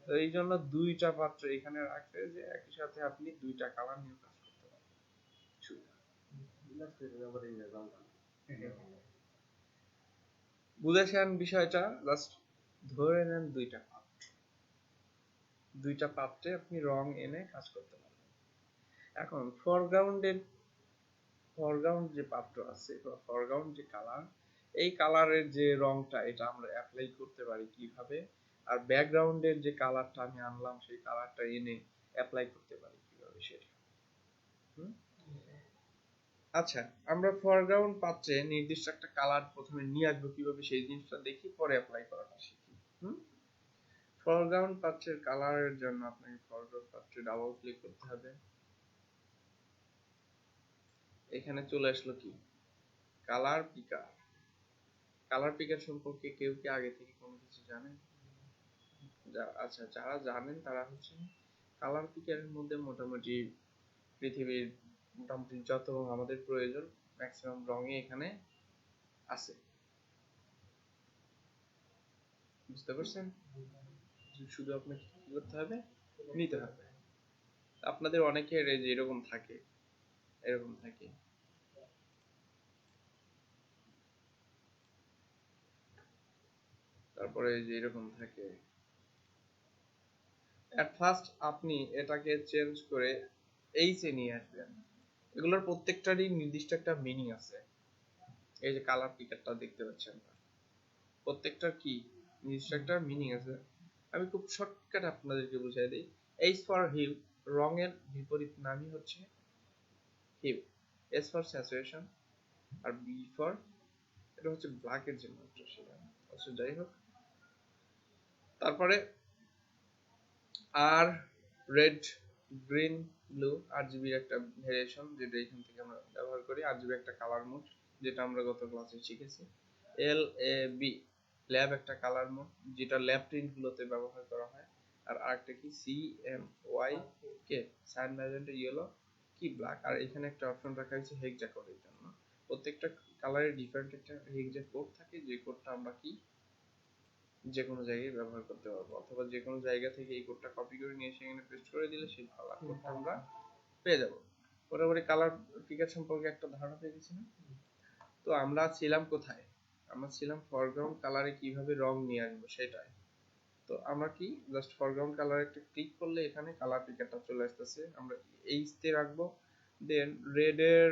তো এই জন্য দুইটা পাত্র এখানে রাখলে যে একই সাথে আপনি দুইটা কালার নিয়ে কাজ করতে পারবেন। বুঝেছেন বিষয়টা? জাস্ট ধরে নেন দুইটা পাত্রে আপনি রং এনে কাজ করতে পারবেন। এখন ফরগ্রাউন্ড যে পাত্র আছে বা ফরগ্রাউন্ড যে কালার, এই কালারের যে রংটা এটা আমরা অ্যাপ্লাই করতে পারি কিভাবে, আর ব্যাকগ্রাউন্ডের যে কালারটা আমি আনলাম সেই কালারটা এনে অ্যাপ্লাই করতে পারি কিভাবে সেটা। আচ্ছা, আমরা ফরগ্রাউন্ড পাত্রে নির্দিষ্ট একটা কালার প্রথমে নিয়ে আসবো কিভাবে সেই জিনিসটা দেখি, পরে অ্যাপ্লাই করাটা শিখি। ফরগ্রাউন্ড পাত্রের কালারের জন্য আপনাকে ফরগ্রাউন্ড পাত্রে ডাবল ক্লিক করতে হবে। এখানে চলে আসলো কি কালার পিকার। কালার পিকার সম্পর্কে কেউ কি আগে থেকে কোনো কিছু জানেন? আচ্ছা, যারা জানেন তারা হচ্ছে কালার পিকারের মধ্যে মোটামুটি পৃথিবীর মোটামুটি যত রং আমাদের প্রয়োজন ম্যাক্সিমাম রঙই এখানে আছে। বুঝতে পারছেন? শুধু আপনাকে কি করতে হবে, নিতে হবে। আপনাদের অনেকের এই যে এরকম থাকে, তারপরে এই যে এরকম থাকে। এট ফার্স্ট আপনি এটাকে চেঞ্জ করে এইচে নিয়ে আসবেন। এগুলোর প্রত্যেকটারই নির্দিষ্ট একটা মিনিং আছে। এই যে কালার পিকারটা দেখতে পাচ্ছেন, প্রত্যেকটার কি নির্দিষ্ট একটা মিনিং আছে। আমি খুব শর্টকাট আপনাদেরকে বুঝাই দিই। এইচ ফর হিউ, রঙের বিপরীত নামই হচ্ছে হিউ। এস ফর স্যাচুরেশন, আর বি ফর, এটা হচ্ছে ব্ল্যাকের যে মাত্রা সেটা। আচ্ছা, যাই হোক, তারপরে আর রেড, গ্রিন, ব্লু, আরজিবির একটা ভেরিয়েশন যেটা এখান থেকে আমরা ব্যবহার করি। আরজিবি একটা কালার মোড যেটা আমরা গত ক্লাসে শিখেছি। এল এ বি, ল্যাব একটা কালার মোড যেটা ল্যাব প্রিন্ট গুলোতে ব্যবহার করা হয়। আর আরেকটা কি সি এম ওয়াই কে, সাইন ম্যাজেন্টা ইয়েলো কি ব্ল্যাক। আর এখানে একটা অপশন রাখা হয়েছে হেক্সা কোডের জন্য। প্রত্যেকটা কালারের ডিফারেন্ট একটা হেক্সা কোড থাকে, যে কোডটা আমরা কি যে কোনো জায়গায় ব্যবহার করতে পারবো, অথবা যে কোনো জায়গা থেকে এই কোডটা কপি করে নিয়ে এসে এখানে পেস্ট করে দিলে সেই কালার কোডটা আমরা পেয়ে যাব। মোটামুটি কালার পিকার সম্পর্কে একটা ধারণা পেয়ে গেছি না? তো আমরা ছিলাম কোথায়? আমরা ছিলাম ফরগ্রাউন্ড কালারে কিভাবে রং নিয়ে আসবো সেটাই। তো আমরা কি জাস্ট ফরগ্রাউন্ড কালার একটা ক্লিক করলে এখানে কালার পিকারটা চলে আসতেছে। আমরা এইচ তে রাখবো। দেন রেড এর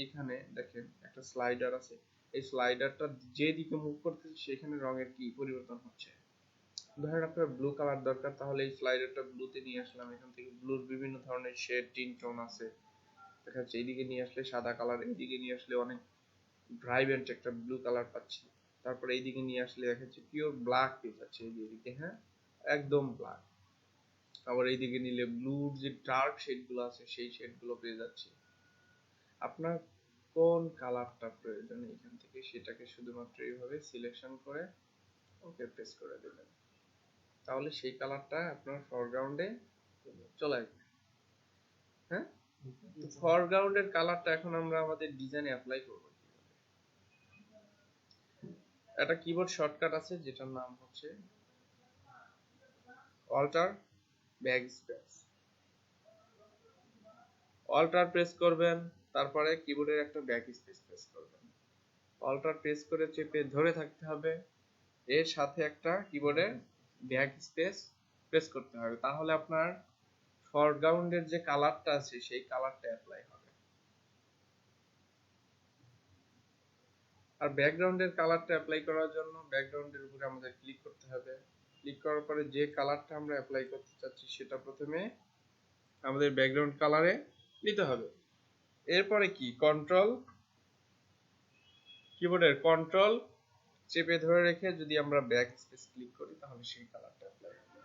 এখানে দেখেন একটা স্লাইডার আছে, এই স্লাইডারটা যেদিকে মুভ করতেছে সেখানে রঙের কি পরিবর্তন হচ্ছে। ধরেন আপনার ব্লু কালার দরকার, তাহলে এই স্লাইডারটা ব্লুতে নিয়ে আসলাম। এখান থেকে ব্লুর বিভিন্ন ধরনের শেড, টিন টোন আছে। দেখা যাচ্ছে এইদিকে নিয়ে আসলে সাদা কালার, এইদিকে নিয়ে আসলে অনেক ভাইব্রেন্ট একটা ব্লু কালার পাচ্ছি। তারপরে এইদিকে নিয়ে আসলে দেখা যাচ্ছে পিওর ব্ল্যাক পেয়ে যাচ্ছে এইদিকে, হ্যাঁ একদম ব্ল্যাক। আবার এইদিকে নিলে ব্লুর যে ডার্ক শেড গুলো আছে সেই শেড গুলো পেয়ে যাচ্ছে। আপনার কোন কালারটা প্রয়োজন এখান থেকে সেটাকে শুধুমাত্র এইভাবে সিলেকশন করে ওকে প্রেস করে দেবেন, তাহলে সেই কালারটা আপনার ফরগ্রাউন্ডে চলে আসবে। হ্যাঁ, তো ফরগ্রাউন্ডের কালারটা এখন আমরা আমাদের ডিজাইনে অ্যাপ্লাই করব। একটা কিবোর্ড শর্টকাট আছে যেটার নাম হচ্ছে অল্টার ব্যাকস্পেস। অল্টার প্রেস করবেন, তারপরে কিবোর্ডের একটা ব্যাকস্পেস প্রেস করবেন। অল্টার প্রেস করে চেপে ধরে থাকতে হবে, এর সাথে একটা কিবোর্ডের ব্যাকস্পেস প্রেস করতে হবে, তাহলে আপনার ফরগ্রাউন্ডের যে কালারটা আছে সেই কালারটা অ্যাপ্লাই হবে। আর ব্যাকগ্রাউন্ডের কালারটা অ্যাপ্লাই করার জন্য ব্যাকগ্রাউন্ডের উপরে আমাদের ক্লিক করতে হবে। ক্লিক করার পরে যে কালারটা আমরা অ্যাপ্লাই করতে চাচ্ছি সেটা প্রথমে আমাদের ব্যাকগ্রাউন্ড কালারে নিতে হবে। এরপরে কি কন্ট্রোল, কিবোর্ডের কন্ট্রোল চেপে ধরে রেখে যদি আমরা ব্যাক স্পেস ক্লিক করি তাহলে সেই কালারটা অ্যাপ্লাই হবে।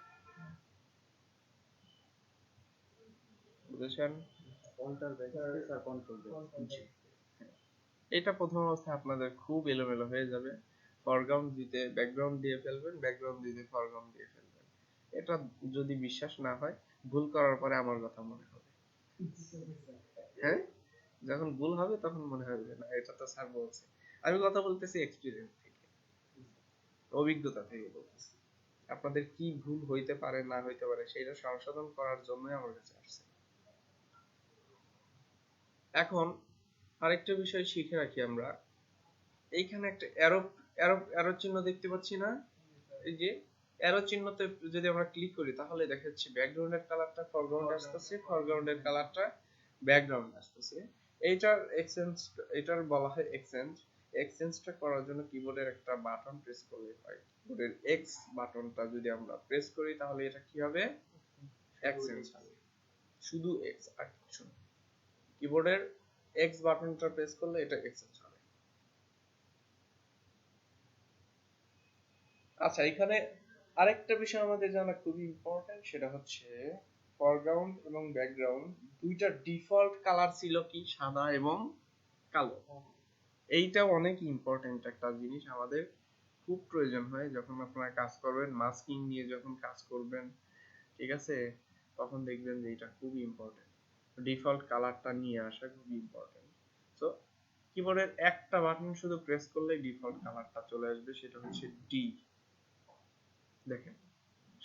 বুঝেছেন? কন্ট্রোল ব্যাক স্পেস আর কন্ট্রোল ব্যাক। এটা প্রথম অবস্থায় আপনাদের খুব এলোমেলো হয়ে যাবে। ফরগ্রাউন্ড দিতে ব্যাকগ্রাউন্ড দিয়ে ফেলবেন, ব্যাকগ্রাউন্ড দিতে ফরগ্রাউন্ড দিয়ে ফেলবেন। এটা যদি বিশ্বাস না হয় ভুল করার পরে আমার কথা মনে হবে। হ্যাঁ, যখন ভুল হবে তখন মনে হবে যে না এটা তো স্যার বলছে। আমি কথা বলতেছি এক্সপেরিয়েন্স থেকে, অভিজ্ঞতা থেকে বলতেছি। আপনাদের কি ভুল হইতে পারে না হইতে পারে সেটা সংশোধন করার জন্যই আমার কাছে আসছে। এখন আরেকটা বিষয় শিখে রাখি আমরা। এইখানে একটা অ্যারো অ্যারো অ্যারো চিহ্ন দেখতে পাচ্ছি না? এই যে অ্যারো চিহ্নতে যদি আমরা ক্লিক করি তাহলে দেখা যাচ্ছে ব্যাকগ্রাউন্ডের কালারটা ফরগ্রাউন্ডে আসতেছে, ফরগ্রাউন্ডের কালারটা ব্যাকগ্রাউন্ডে আসতেছে। এইটার এক্সচেঞ্জ, এটার বলা হয় এক্সচেঞ্জ। এক্সচেঞ্জটা করার জন্য কিবোর্ডের একটা বাটন প্রেস করলে হয়। কিবোর্ডের এক্স বাটনটা যদি আমরা প্রেস করি তাহলে এটা কি হবে? এক্সচেঞ্জ হবে। শুধু এক্স, আর কিছু না। কিবোর্ডের এক্স বাটনটা প্রেস করলে এটা এক্সচেঞ্জ হবে। আচ্ছা, এখানে আরেকটা বিষয় আমাদের জানা খুবই ইম্পর্টেন্ট, সেটা হচ্ছে ফরগ্রাউন্ড এবং ব্যাকগ্রাউন্ড দুইটার ডিফল্ট কালার ছিল কি? সাদা এবং কালো। এইটা অনেক ইম্পর্টেন্ট একটা জিনিস, আমাদের খুব প্রয়োজন হয় যখন আপনারা কাজ করবেন, মাস্কিং নিয়ে যখন কাজ করবেন, ঠিক আছে, তখন দেখবেন যে এটা খুব ইম্পর্টেন্ট। ডিফল্ট কালারটা নিয়ে আসা খুব ইম্পর্টেন্ট। তো কিবোর্ডের একটা বাটন শুধু প্রেস করলে ডিফল্ট কালারটা চলে আসবে, সেটা হচ্ছে ডি। দেখেন,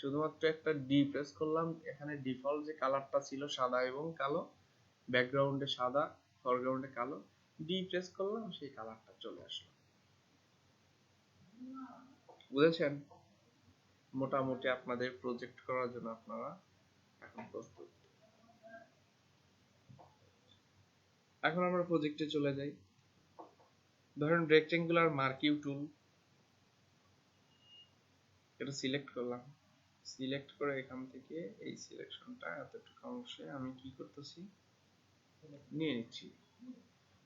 শুধুমাত্র একটা ডি প্রেস করলাম, এখানে ডিফল্ট যে কালারটা ছিল সাদা এবং কালো, ব্যাকগ্রাউন্ডে সাদা, ফরগ্রাউন্ডে কালো, ডি প্রেস করলাম সেই কালারটা চলে আসলো। বুঝেছেন? মোটামুটি আপনাদের প্রজেক্ট করার জন্য আপনারা এখন প্রস্তুত। এখন আমরা প্রজেক্টে চলে যাই। ধরেন রেক্টেঙ্গুলার মার্কিউ টুল, এটা সিলেক্ট করলাম। সিলেক্ট করে এখান থেকে এই সিলেকশনটা এতটুকু অংশে আমি কি করতেছি? নিয়ে নিচ্ছি।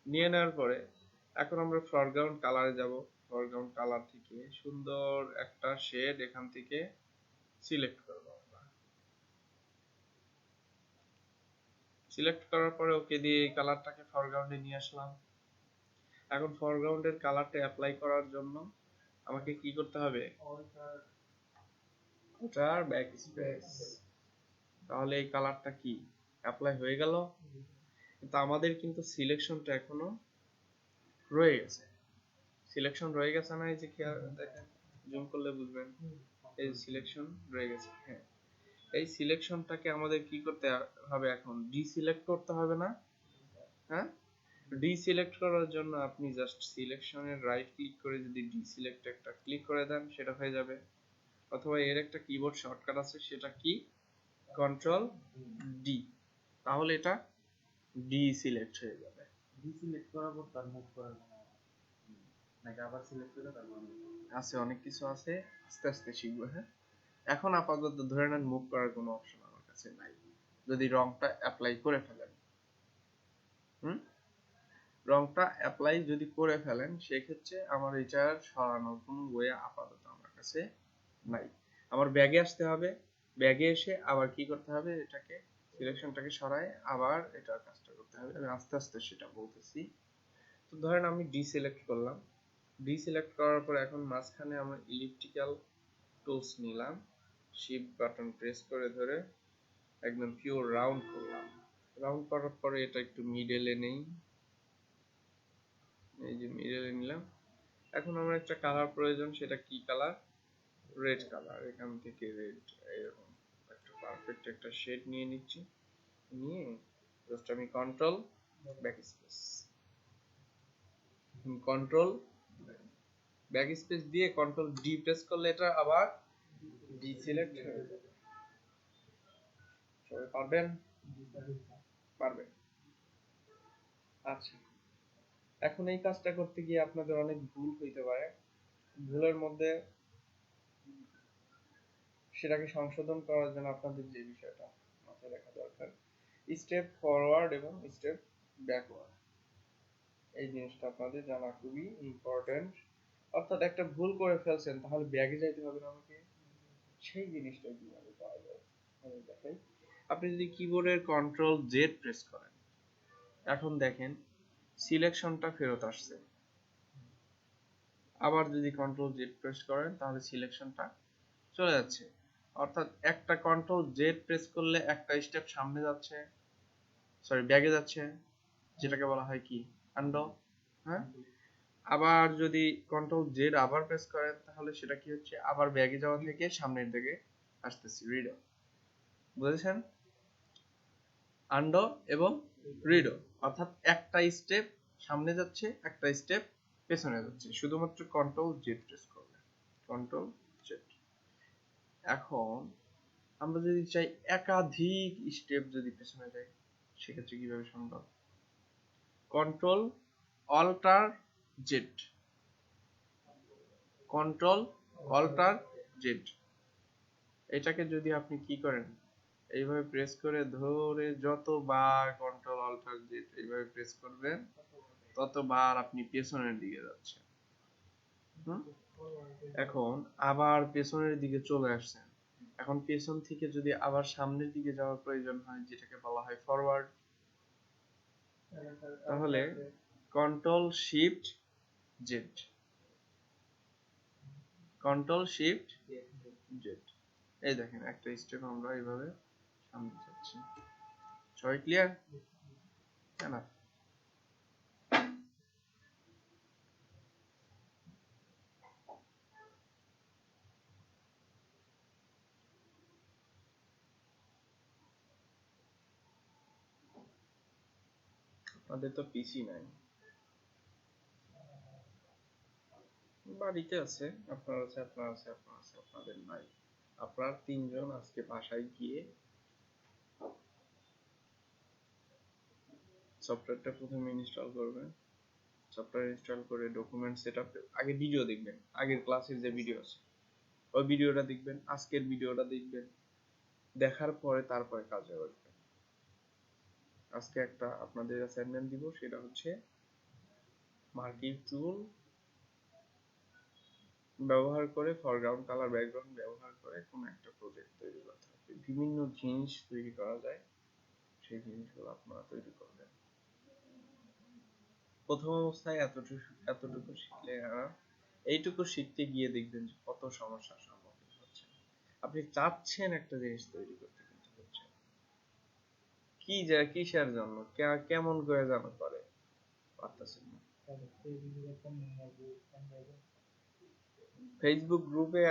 নিয়ে নেওয়ার পরে এখন আমরা ফরগ্রাউন্ড কালারে যাব। ফরগ্রাউন্ড কালার থেকে সুন্দর একটা শেড এখান থেকে সিলেক্ট করব আমরা। সিলেক্ট করার পরে ওকে দিয়ে এই কালারটাকে ফরগ্রাউন্ডে নিয়ে আসলাম। এখন ফরগ্রাউন্ডের কালারটা অ্যাপ্লাই করার জন্য আমাকে কি করতে হবে? ওটার ব্যাক স্পেস। তাহলে এই কালারটা কি অ্যাপ্লাই হয়ে গেল? কিন্তু আমাদের কিন্তু সিলেকশনটা এখনো রয়ে গেছে। সিলেকশন রয়ে গেছে না? এই যে কি দেখেন, জুম করলে বুঝবেন, এই সিলেকশন রয়ে গেছে। হ্যাঁ, এই সিলেকশনটাকে আমাদের কি করতে হবে? এখন ডিসিলেক্ট করতে হবে না? হ্যাঁ, ডিসিলেক্ট করার জন্য আপনি জাস্ট সিলেকশনের রাইট ক্লিক করে যদি ডিসিলেক্ট একটা ক্লিক করে দেন সেটা হয়ে যাবে। অথবা এর একটা কিবোর্ড শর্টকাট আছে, সেটা কি? Control D. তাহলে এটা ডিসিলেক্ট হয়ে যাবে। ডিসিলেক্ট করার পর তার মুভ করার নাকি আবার সিলেক্ট করে তারপর আছে, অনেক কিছু আছে, আস্তে আস্তে শিখবো। হ্যাঁ, এখন আপাতত ধরে নেন মুভ করার কোনো অপশন আমার কাছে নাই। যদি রংটা অ্যাপ্লাই করে ফেলেন, রংটা অ্যাপ্লাই যদি করে ফেলেন সেক্ষেত্রে আমার এটার সরানোর কোনো ওয়ে আপাতত আমার কাছে নাই। আমার ব্যাগে আসতে হবে, ব্যাগে এসে আবার কি করতে হবে? এটাকে সিলেকশনটাকে সরায় আবার এটার কাজটা করতে হবে। আমি আস্তে আস্তে সেটা বলতেছি। তো ধরেন আমি ডিসিলেক্ট করলাম। ডিসিলেক্ট করার পর এখন মাঝখানে আমরা ইলিপ্টিক্যাল টুলস নিলাম, শিফট বাটন প্রেস করে ধরে একদম পিওর রাউন্ড করলাম। রাউন্ড করার পরে এটা একটু মিডলে নেই, এই যে মিডলে নিলাম। এখন আমার একটা কালার প্রয়োজন, সেটা কি কালার? Red colour. এখান থেকে রেড এরকম একটা পারফেক্ট একটা শেড নিয়ে নিচ্ছি। নিয়ে জাস্ট আমি control back space, control back space দিয়ে কন্ট্রোল ডি প্রেস করলে এটা আবার ডিসিলেক্ট হয়ে যাবে। সবাই পারবেন? পারবেন। আচ্ছা, এখন এই কাজটা করতে গিয়ে আপনাদের অনেক ভুল হইতে পারে। ভুলের মধ্যে সেটাকে সংশোধন করার জন্য আপনাদের যে বিষয়টা মাথায় রাখা দরকার, স্টেপ ফরওয়ার্ড এবং স্টেপ ব্যাকওয়ার্ড, এই জিনিসটা আপনাদের জানা খুবই ইম্পর্টেন্ট। অর্থাৎ একটা ভুল করে ফেলছেন, তাহলে ব্যাগে যাইতে হবে না আমাকে, সেই জিনিসটা কিভাবে পাওয়া যায় আমি দেখাই। আপনি যদি কিবোর্ডের কন্ট্রোল জেড প্রেস করেন, এখন দেখেন সিলেকশনটা ফেরত আসছে। আবার যদি কন্ট্রোল জেড প্রেস করেন, তাহলে সিলেকশনটা চলে যাচ্ছে। অর্থাৎ একটা কন্ট্রোল জেড প্রেস করলে একটা স্টেপ সামনে যাচ্ছে, সরি ব্যাগে যাচ্ছে, যেটাকে বলা হয় কি আনডো। হ্যাঁ, আবার যদি কন্ট্রোল জেড আবার প্রেস করেন, তাহলে সেটা কি হচ্ছে, আবার ব্যাগে যাওয়া থেকে সামনের দিকে আসতেছি, রিডো। বুঝেছেন? আনডো এবং রিডো, অর্থাৎ একটা স্টেপ সামনে যাচ্ছে, একটা স্টেপ পেছনে যাচ্ছে, শুধুমাত্র কন্ট্রোল জেড প্রেস করলে। Control Z. এখন আমরা যদি চাই একাধিক স্টেপ যদি পেছনে যাই, সেক্ষেত্রে কিভাবে সম্ভব? Control alter Z, control alter Z, এটাকে যদি আপনি কি করেন, এইভাবে প্রেস করে ধরে যতবার কন্ট্রোল অল্টার জেড এইভাবে প্রেস করবেন, ততবার আপনি পেছনের দিকে যাচ্ছেন। এখন আবার পেছনের দিকে চলে আসছেন, এখন পেছন থেকে যদি আবার সামনের দিকে যাওয়ার প্রয়োজন হয়, যেটাকে বলা হয় ফরওয়ার্ড, তাহলে control shift Z, control shift Z. এই দেখেন একটা স্টেপ আমরা এইভাবে সামনে যাচ্ছি। সবাই ক্লিয়ার? কেন? আপনাদের তো পিসি নাই, বাড়িতে আছে, আপনার আছে, আপনার আছে, আপনার আছে, আপনাদের নাই। আপনার তিনজন আজকে বাসায় গিয়ে সফটওয়্যারটা প্রথমে ইনস্টল করবেন। সফটওয়্যার ইনস্টল করে ডকুমেন্ট সেটআপ, আগে ভিডিও দেখবেন, আগের ক্লাসের যে ভিডিও আছে ওই ভিডিওটা দেখবেন, আজকের ভিডিওটা দেখবেন, দেখার পরে তারপরে কাজে বসবেন। আজকে একটা আপনাদের অ্যাসাইনমেন্ট দিব, সেটা হচ্ছে মার্কিং টুল ব্যবহার করে, ফরগ্রাউন্ড কালার ব্যাকগ্রাউন্ড ব্যবহার করে কোনো একটা প্রজেক্ট তৈরি করতে হবে। বিভিন্ন জিনিস তৈরি করা যায়, সেই জিনিসগুলো আপনারা তৈরি করবেন। প্রথম অবস্থায় এতটুকু শিখলে, এইটুকু শিখতে গিয়ে দেখবেন যে কত সমস্যার সম্মুখীন হচ্ছে। আপনি চাচ্ছেন একটা জিনিস তৈরি করতে, কিন্তু হচ্ছে কি যায়, কিসের জন্য, কেমন করে জানা করে পারতেছেন না। ফেসবুক গ্রুপে,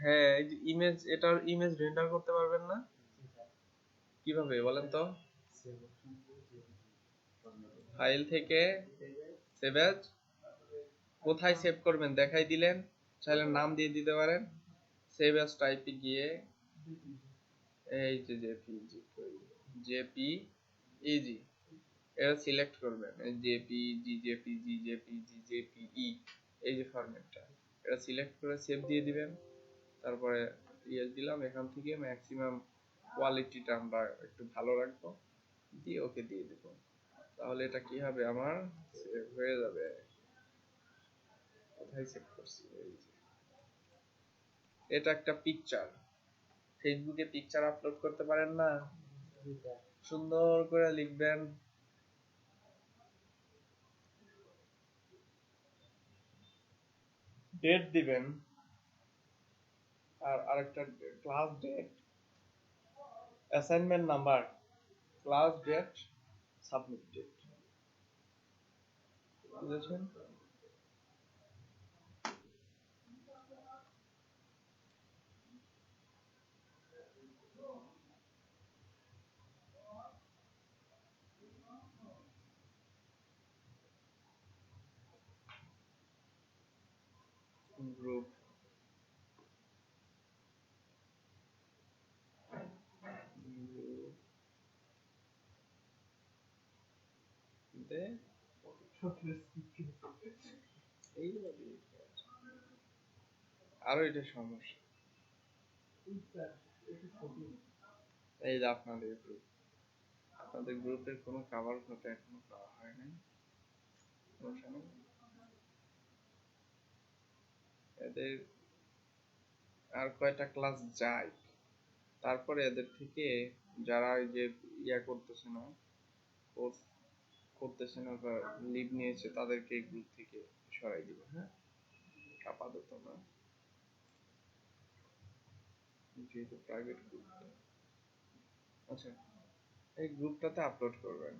হ্যাঁ, এই যে ইমেজ, এটার ইমেজ রেন্ডার করতে পারবেন না, কিভাবে বলেন তো? ফাইল থেকে সেভ অ্যাজ, কোথায় সেভ করবেন দেখাই দিলেন, চাইলে নাম দিয়ে দিতে পারেন। সেভ অ্যাজ টাইপে গিয়ে এই যে জেপিইজি, জেপিইজি এটা সিলেক্ট করবেন, এই জেপিইজি জেপিইজি জেপিইজি জেপিই, এই যে ফরম্যাটটা, এটা সিলেক্ট করে সেভ দিয়ে দিবেন। তারপরে দিলাম, এখান থেকে ম্যাক্সিমাম কোয়ালিটিটা আমরা একটু ভালো রাখবো, দিয়ে ওকে দিয়ে দেব। তাহলে এটা কি হবে, আমার সেভ হয়ে যাবে। কোথায় সেভ করছি, এই যে এটা একটা পিকচার, ফেসবুকে পিকচার আপলোড করতে পারেন না, সুন্দর করে লিখবেন, ডেট দিবেন, আর আরেকটা class date, assignment number, class date, submit date. বুঝেছেন? গ্রুপ এইগুলো দিয়ে কি আর? আরো এটা সমস্যা। এই যে আপনাদের গ্রুপের কোনো কাভার ফটো এখনো পাওয়া হয় নাই। সমস্যা নেই। এদের আর কয়টা ক্লাস যায়, তারপরে এদের থেকে যারা ওই যে ইয়া করতেছে না, কোর্স করতেছে না বা লিভ নিয়েছে, তাদেরকে এই গ্রুপ থেকে সরাই দিবে। হ্যাঁ, আপাতত না, যেহেতু প্রাইভেট গ্রুপ। আচ্ছা, এই গ্রুপটাতে আপলোড করবেন।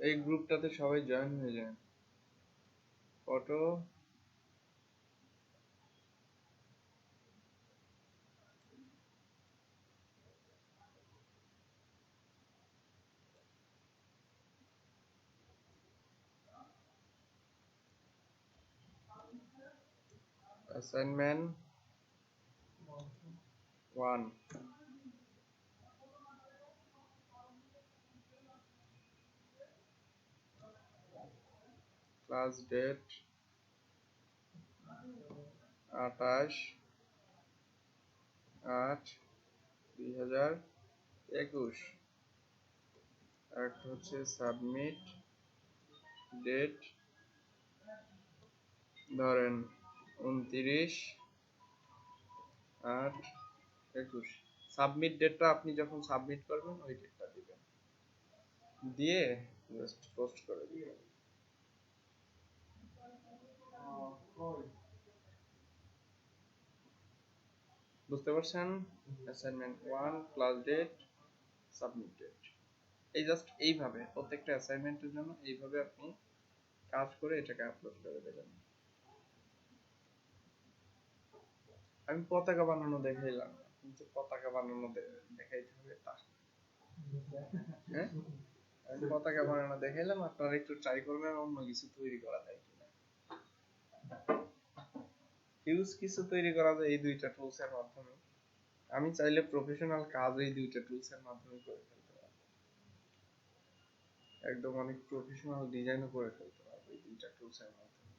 এই গ্রুপটাতে সবাই জয়েন হয়ে যান। Photo assignment 1, class date 28/8/2021। একটা হচ্ছে সাবমিট ডেট, ধরেন 29/8/21। সাবমিট ডেটটা আপনি যখন সাবমিট করবেন ওই ডেটটা দিবেন, দিয়ে জাস্ট পোস্ট করে দিবেন। বুঝতে পারছেন? Assignment 1, class date, submit date. এই জাস্ট এইভাবে প্রত্যেকটা অ্যাসাইনমেন্টের জন্য এইভাবে আপনি কাজ করে এটাকে আপলোড করে দেবেন। আমি পতাকা বানানো দেখাইলাম, কিন্তু পতাকা বানানো দেখাইতে হবে তা। হ্যাঁ, আমি পতাকা বানানো দেখাইলাম, আপনারা একটু ট্রাই করবেন অন্য কিছু তৈরি করা যায় কিনা। হিউজ কিছু তৈরি করা যায় এই দুইটা টুলস এর মাধ্যমে। আমি চাইলে প্রফেশনাল কাজ এই দুইটা টুলস এর মাধ্যমে করে ফেলতে পারবো, একদম অনেক প্রফেশনাল ডিজাইনও করে ফেলতে পারবো এই দুইটা টুলস এর মাধ্যমে।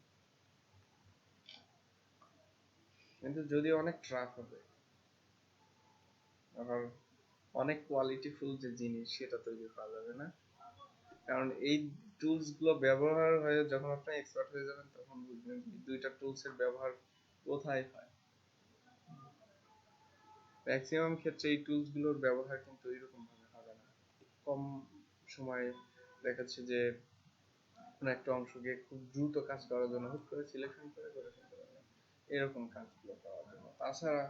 কিন্তু যদি অনেক ট্রাফ হবে, আবার অনেক কোয়ালিটিফুল যে জিনিস সেটা তৈরি করা যাবে না। কারণ এই টুলস গুলো ব্যবহার হয়ে যখন আপনি এক্সপার্ট হয়ে যাবেন, তখন বুঝবেন দুইটা টুলস এর ব্যবহার কোথায় হয়। ম্যাক্সিমাম ক্ষেত্রে এই টুলস গুলোর ব্যবহার কিন্তু এরকম ভাবে হবে না। কম সময়ে দেখাচ্ছে যে কোনো একটা অংশকে খুব দ্রুত কাজ করার জন্য হুট করে সিলেকশন করে ফেলতে পারবে, এরকম কাজগুলো করার জন্য। তাছাড়া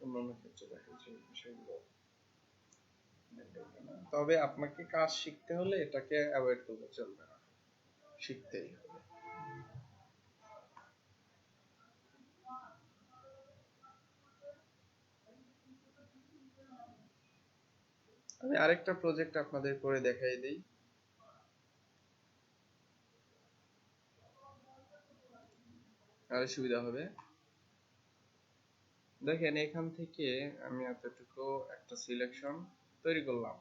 অন্যান্য ক্ষেত্রে দেখাচ্ছে এই বিষয়গুলো। তবে আপনাকে কাজ শিখতে হলে এটাকে অ্যাভয়েড করলে চলবে না, শিখতেই হবে। আমি আরেকটা প্রজেক্ট আপনাদের করে দেখাই দিই, আরো সুবিধা হবে। দেখেন, এখান থেকে আমি এতটুকু একটা সিলেকশন তৈরি করলাম।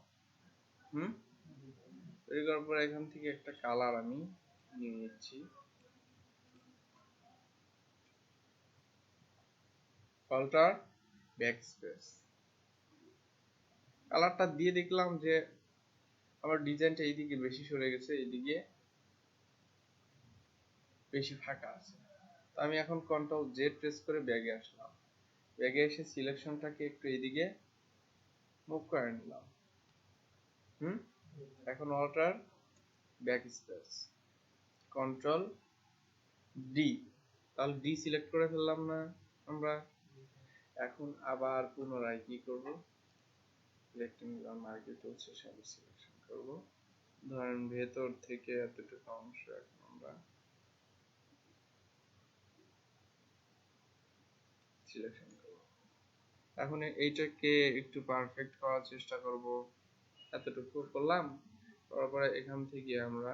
তৈরি করার পর এখান থেকে একটা কালার আমি নিয়ে নিচ্ছি। অল্টার ব্যাকস্পেস, কালারটা দিয়ে দেখলাম যে আমার ডিজাইনটা এইদিকে বেশি সরে গেছে, এইদিকে বেশি ফাঁকা আছে। তো আমি এখন কন্ট্রোল জেড প্রেস করে ব্যাগে আসলাম, ব্যাগে এসে সিলেকশনটাকে একটু এইদিকে মুভ করে নিলাম। এখন অল্টার ব্যাকস্পেস, কন্ট্রোল ডি, তাহলে ডি সিলেক্ট করে ফেললাম না আমরা। এখন আবার পুনরায় কি করব, রেক্টেঙ্গুলার মার্কেট হচ্ছে সবই সিলেকশন করব। ধরেন ভেতর থেকে এতটুকু অংশ এখন আমরা সিলেকশন করব। এখন এইটাকে একটু পারফেক্ট করার চেষ্টা করব। এতটুকু করলাম। তারপরে এখান থেকে আমরা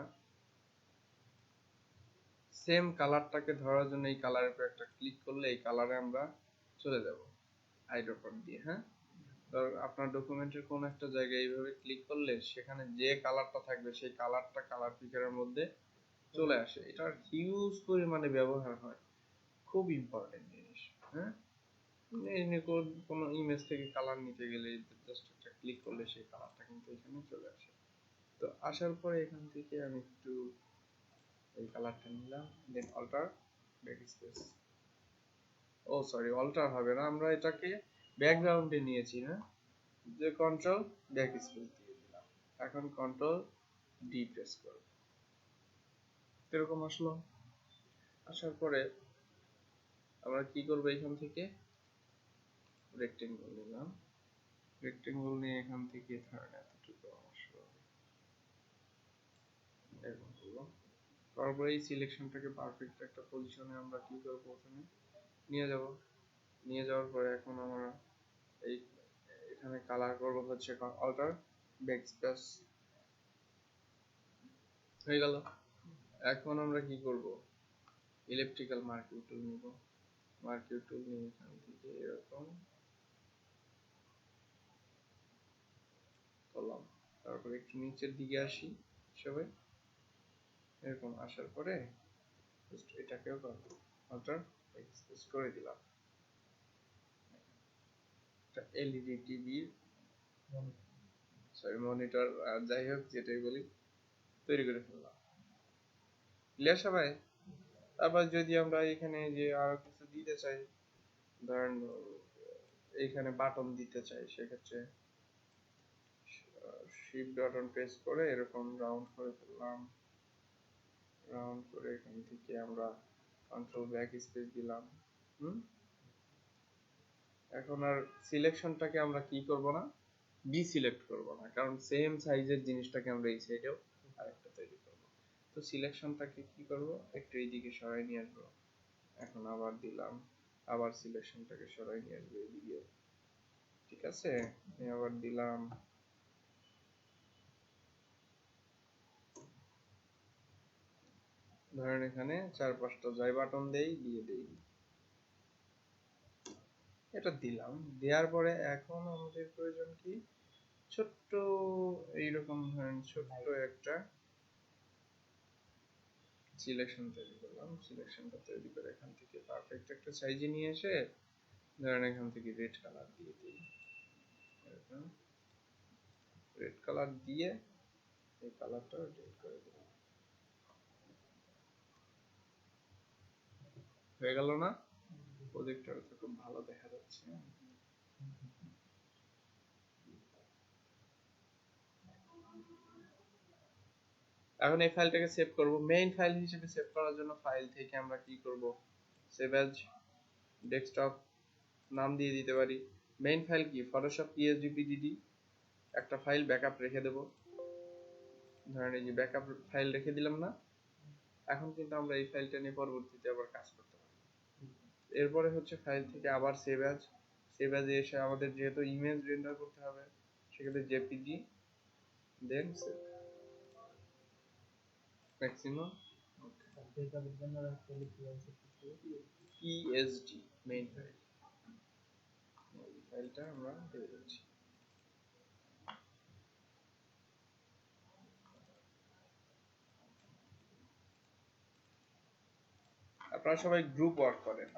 সেম কালারটাকে ধরার জন্য এই কালারের উপর একটা ক্লিক করলে এই কালারে আমরা চলে যাব আইড্রপার দিয়ে। হ্যাঁ, ধর আপনার ডকুমেন্টের কোন একটা জায়গায় এইভাবে ক্লিক করলে সেখানে যে কালারটা থাকবে সেই কালারটা কালার পিকারের মধ্যে চলে আসে। এটার হিউজ পরিমাণে ব্যবহার হয়, খুব ইম্পর্টেন্ট জিনিস। হ্যাঁ, কোনো ইমেজ থেকে কালার নিতে গেলে জাস্ট একটা ক্লিক করলে সেই কালারটা কিন্তু এখানে চলে আসে। তো আসার পরে এখান থেকে আমি একটু এই কালারটা নিলাম, দেন অল্টার ব্যাকস্পেস, ও সরি অল্টার হবে না, আমরা এটাকে ব্যাকগ্রাউন্ডে নিয়েছি না, যে কন্ট্রোল ব্যাকস্পেস দিয়ে দিলাম। এখন কন্ট্রোল ডি প্রেস করব, এরকম আসলো। আসার পরে আমরা কি করব, এখান থেকে রেক্টেঙ্গল নিলাম, রেক্টেঙ্গল নিয়ে এখান থেকে ধরেন এতটুকু অংশ এরকম করব। তারপরে এই সিলেকশনটাকে পারফেক্ট একটা পজিশনে আমরা কি করব, প্রথমে নিয়ে যাব। নিয়ে যাওয়ার পরে এখন আমরা এই এখানে কালার করব হচ্ছে অল্টার ব্যাকস্পেস, হয়ে গেল। এখন আমরা কি করব, ইলেকট্রিক্যাল মার্কিং টুল নিব, মার্কিং টুল নিয়ে এখান থেকে এরকম করলাম। তারপরে একটু নিচের দিকে আসি সবাই, এরকম আসার পরে জাস্ট এটাকেও অল্টার ব্যাকস্পেস করে দিলাম। এটা এলইডি টিভির সরি মনিটর, যাই হোক যেটাই বলি, তৈরি করে ফেললাম। ক্লিয়ার সবাই? তারপর যদি আমরা এখানে যে আরো কিছু দিতে চাই, ধরেন এইখানে বাটন দিতে চাই, সেক্ষেত্রে শিফট বাটন প্রেস করে এরকম রাউন্ড করে ফেললাম। রাউন্ড করে এখান থেকে আমরা কন্ট্রোল ব্যাক স্পেস দিলাম। এখন আর সিলেকশনটাকে আমরা কি করব না, ডিসিলেক্ট করব না, কারণ সেম সাইজের জিনিসটাকে আমরা এই সাইডেও আরেকটা তৈরি করব। তো সিলেকশনটাকে কি করব, একটু এইদিকে সরাই নিয়ে আসবো। এখন আবার দিলাম, আবার সিলেকশনটাকে সরাই নিয়ে আসবো এইদিকে, ঠিক আছে। আবার দিলাম, ধরেন এখানে 4-5টা যাই বাটন দিয়ে দেই, এটা দিলাম। দেওয়ার পরে এখন আমাদের প্রয়োজন কি, ছোট্ট এইরকম ধরেন ছোট্ট একটা সিলেকশন তৈরি করলাম। সিলেকশনটা তৈরি করে এখান থেকে পারফেক্ট একটা সাইজে নিয়ে এসে ধরেন এখান থেকে রেড কালার দিয়ে দিই, এরকম রেড কালার দিয়ে এই কালারটা রেড করে দিলাম। হয়ে গেল না? প্রজেক্টর তো খুব ভালো দেখা যাচ্ছে। এখন এই ফাইলটাকে সেভ করব। মেইন ফাইল হিসেবে সেভ করার জন্য ফাইল থেকে আমরা কি করব, সেভ অ্যাজ ডেস্কটপ নাম দিয়ে দিতে পারি। মেইন ফাইল কি, ফটোশপ psdpdd, একটা ফাইল ব্যাকআপ রেখে দেব। ধরেন এই যে ব্যাকআপ ফাইল রেখে দিলাম না, এখন কিন্তু আমরা এই ফাইলটা নিয়ে পরবর্তীতে আবার কাজ করতে পারি। এরপরে হচ্ছে ফাইল থেকে আবার সেভ অ্যাজ, সেভ অ্যাজ এসে আমাদের যেহেতু ইমেজ রেন্ডার করতে হবে, সেক্ষেত্রে JPG, then save maximum PSD main file, এই ফাইলটা আমরা দিয়ে দিচ্ছি। আপনারা সবাই গ্রুপ ওয়ার্ক করেন,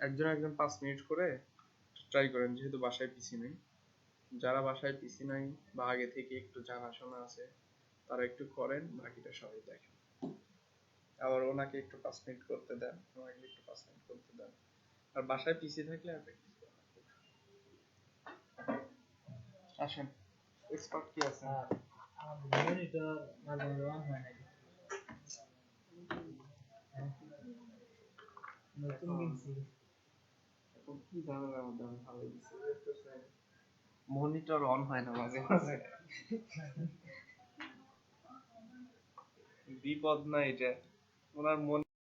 একজন 5 মিনিট করে ট্রাই করেন, যেহেতু বাসায় পিসি নেই। যারা বাসায় পিসি নাই বা আগে থেকে একটু জানাশোনা আছে তারা একটু করেন, বাকিটা সবাই দেখেন। আবার ওনাকে একটু 5 মিনিট করতে দেন, আমাকে একটু 5 মিনিট করতে দেন। আর বাসায় পিসি থাকলে আর প্র্যাকটিস করেন। আসেন, এক্সপার্ট কি আছেন? আমাদের মনিটর মাঝে মাঝে অন হয় না, নতুন কিনছি। এখন কি ঝামেলার মধ্যে আমি ভালোই দিচ্ছি, মনিটর অন হয় না মাঝে মাঝে, বিপদ না এটা। ওনার